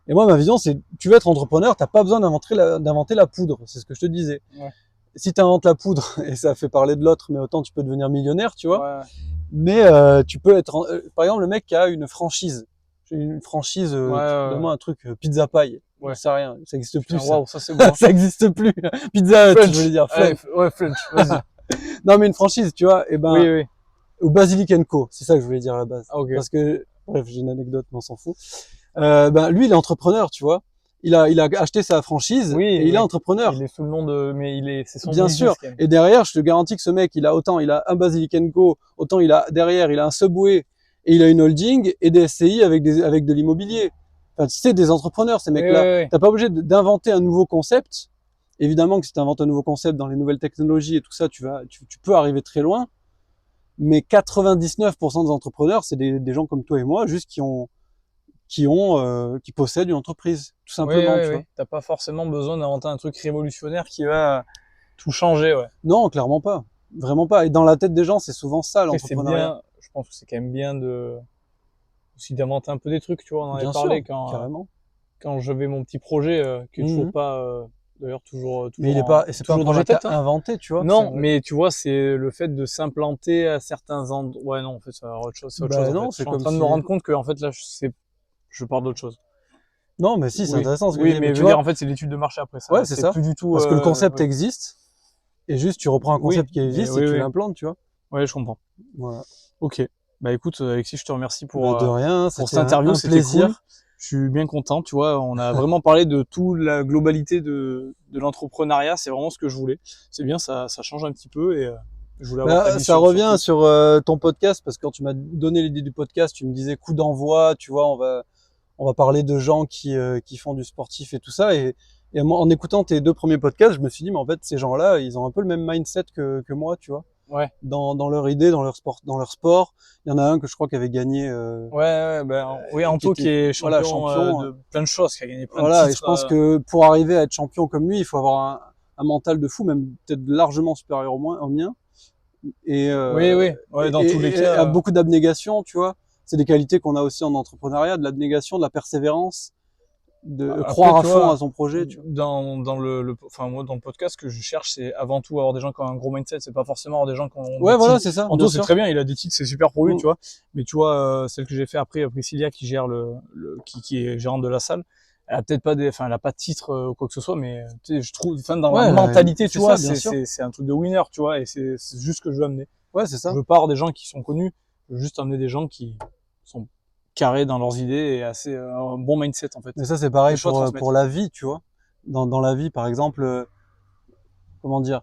Et moi, ma vision, c'est, tu veux être entrepreneur, t'as pas besoin d'inventer la poudre. C'est ce que je te disais. Ouais. Si tu inventes la poudre, et ça fait parler de l'autre, mais autant tu peux devenir millionnaire, tu vois. Ouais. Mais tu peux être, par exemple, le mec qui a une franchise. J'ai une franchise, donne-moi un truc, pizza paille. Ouais. Ça rien, ça existe plus. Wow, ça c'est bon. Ça existe plus. Pizza, French. je voulais dire. Ouais, French. Vas-y. Non, mais une franchise, tu vois. Et ben. Oui. Ou Basilic & Co. C'est ça que je voulais dire à la base. Ah, okay. Parce que, bref, j'ai une anecdote, mais on s'en fout. Lui, il est entrepreneur, tu vois. il a acheté sa franchise Oui, et il est oui. entrepreneur. Il est sous le nom de, mais c'est son Bien business, sûr. quand même. Et derrière, je te garantis que ce mec, il a un Basilic & Co, autant derrière, il a un Subway et il a une holding et des SCI avec de l'immobilier. Enfin, c'est des entrepreneurs, ces Oui, mecs-là. oui, oui. T'as pas obligé d'inventer un nouveau concept. Évidemment que si tu inventes un nouveau concept dans les nouvelles technologies et tout ça, tu peux arriver très loin. Mais 99% des entrepreneurs, c'est des gens comme toi et moi, juste qui possèdent une entreprise, tout Oui, simplement, oui, tu oui. vois. T'as pas forcément besoin d'inventer un truc révolutionnaire qui va tout changer, ouais. Non, clairement pas. Vraiment pas. Et dans la tête des gens, c'est souvent ça, Après, c'est l'entrepreneuriat. bien, je pense que c'est quand même bien aussi d'inventer un peu des trucs, tu vois. On en avait Bien parlé sûr, carrément. quand j'avais mon petit projet, qui est toujours Mhm. pas, d'ailleurs, Mais c'est pas un toujours dans projet ma que t'as tête, hein. inventé, tu vois. Non, mais tu vois, c'est le fait de s'implanter à certains endroits. Ouais, non, en fait, c'est autre chose, Bah en fait. non, Je c'est suis en comme train de me si, rendre compte que, en fait, là, je parle d'autre chose. non, mais si, c'est Oui, intéressant ce que je oui, dis, mais mais je tu veux dire, vois, en fait, c'est l'étude de marché après ouais, ça. c'est C'est ça. plus du tout, Parce que le concept oui. existe, et juste tu reprends un Oui, concept qui mais existe et oui, tu oui. l'implantes, tu vois. Ouais, je comprends. Voilà. Ok. Bah écoute, Alexis, je te remercie Bah, de rien, pour c'était cette interview, un c'était cool. plaisir. Je suis bien content, tu vois, on a vraiment parlé de toute la globalité de l'entrepreneuriat, c'est vraiment ce que je voulais. C'est bien, ça change un petit peu et je voulais avoir ta Bah, ça vision revient surtout. sur ton podcast, parce que quand tu m'as donné l'idée du podcast, tu me disais coup d'envoi, tu vois, on va parler de gens qui font du sportif et tout ça. Et moi, en écoutant tes deux premiers podcasts, je me suis dit, mais en fait, ces gens-là, ils ont un peu le même mindset que moi, tu vois, Ouais. dans leur idée, dans leur sport. Il y en a un que je crois qui avait gagné, Ouais, ouais, ben, oui, qui Anto qui était, est voilà, champion champion. de plein de choses, qui a gagné plein de Voilà, et je titres. pense que pour arriver à être champion comme lui, il faut avoir un mental de fou, même peut-être largement supérieur au mien. Et, Oui, oui, ouais, dans tous les et a cas, beaucoup d'abnégation, tu vois. C'est des qualités qu'on a aussi en entrepreneuriat, de l'abnégation, de la persévérance, de après, croire à tu fond vois, à son projet, tu vois. enfin, moi, dans le podcast, ce que je cherche, c'est avant tout avoir des gens qui ont un gros mindset. C'est pas forcément avoir des gens qui ont des Ouais, voilà, titres. c'est ça, bien Anto, c'est sûr. très bien, il a des titres, c'est super pour lui, Mm. tu vois. Mais tu vois, celle que j'ai fait après, Priscilla, qui gère qui est gérante de la salle, elle a peut-être pas enfin, elle a pas de titre ou quoi que ce soit, mais tu sais, je trouve, enfin, dans la Ouais, mentalité, tu c'est vois, ça, bien sûr. c'est un truc de winner, tu vois, et c'est juste ce que je veux amener. Ouais, c'est Je ça. veux pas avoir des gens qui sont connus, je veux juste amener des gens qui sont carrés dans leurs idées et assez, un bon mindset, en Mais fait. ça, c'est Des pareil choses à pour transmettre. la vie, tu vois. Dans la vie, par exemple, comment dire,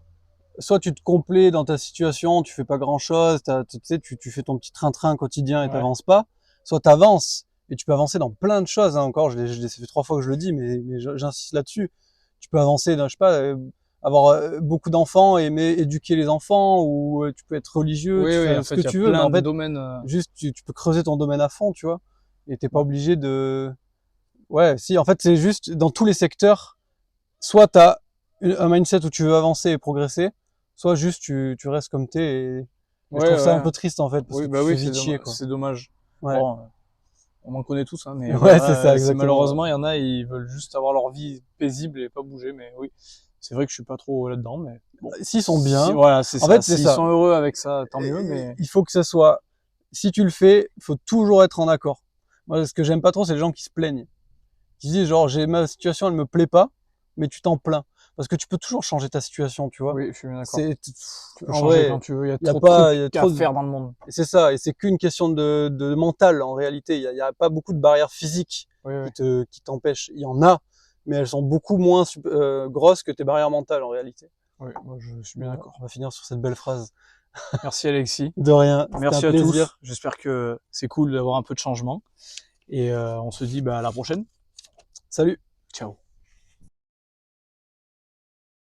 soit tu te complais dans ta situation, tu fais pas grand chose, tu sais, tu fais ton petit train-train quotidien et Ouais. t'avances pas, soit t'avances, et tu peux avancer dans plein de choses, hein, encore, ça fait 3 fois que je le dis, mais j'insiste là-dessus. Tu peux avancer dans, je sais pas, avoir beaucoup d'enfants, aimer éduquer les enfants, ou tu peux être religieux, Oui, tu oui, fais en ce fait, que il y a tu veux, mais plein en de fait, domaines. juste, tu peux creuser ton domaine à fond, tu vois, et t'es pas Ouais. obligé ouais, si, en fait, c'est juste, dans tous les secteurs, soit t'as un mindset où tu veux avancer et progresser, soit juste tu restes comme t'es et je Ouais, trouve ça un ouais. peu triste en fait parce que Oui, tu bah te fais oui, vite chier quoi. c'est dommage. Ouais, Bon, on en connaît tous, hein, mais ouais c'est voilà, ça c'est exactement. malheureusement, il y en a, ils veulent juste avoir leur vie paisible et pas bouger, mais oui. C'est vrai que je suis pas trop là-dedans, mais bon. S'ils sont Si, bien, voilà, c'est en ça. fait c'est S'ils ça. sont heureux avec ça, tant mieux, mais Il faut que ça soit, si tu le fais, il faut toujours être en accord. Moi ce que j'aime pas trop c'est les gens qui se plaignent, qui disent genre j'ai ma situation elle me plaît pas, mais tu t'en plains parce que tu peux toujours changer ta situation, tu vois. oui, je suis bien d'accord. C'est Tu peux en changer quand vrai, tu veux, il y a il y a trop de pas, il y trucs a à trop de faire dans le monde. Et c'est ça, et c'est qu'une question de mental en réalité. Il y a pas beaucoup de barrières physiques Oui, oui, qui t'empêchent. Il y en a, mais elles sont beaucoup moins grosses que tes barrières mentales en réalité. oui, moi je suis bien Voilà, d'accord. on va finir sur cette belle phrase. Merci Alexis. De rien, c'était un Merci à tous. plaisir. J'espère que c'est cool d'avoir un peu de changement. Et on se dit bah, à la prochaine. Salut.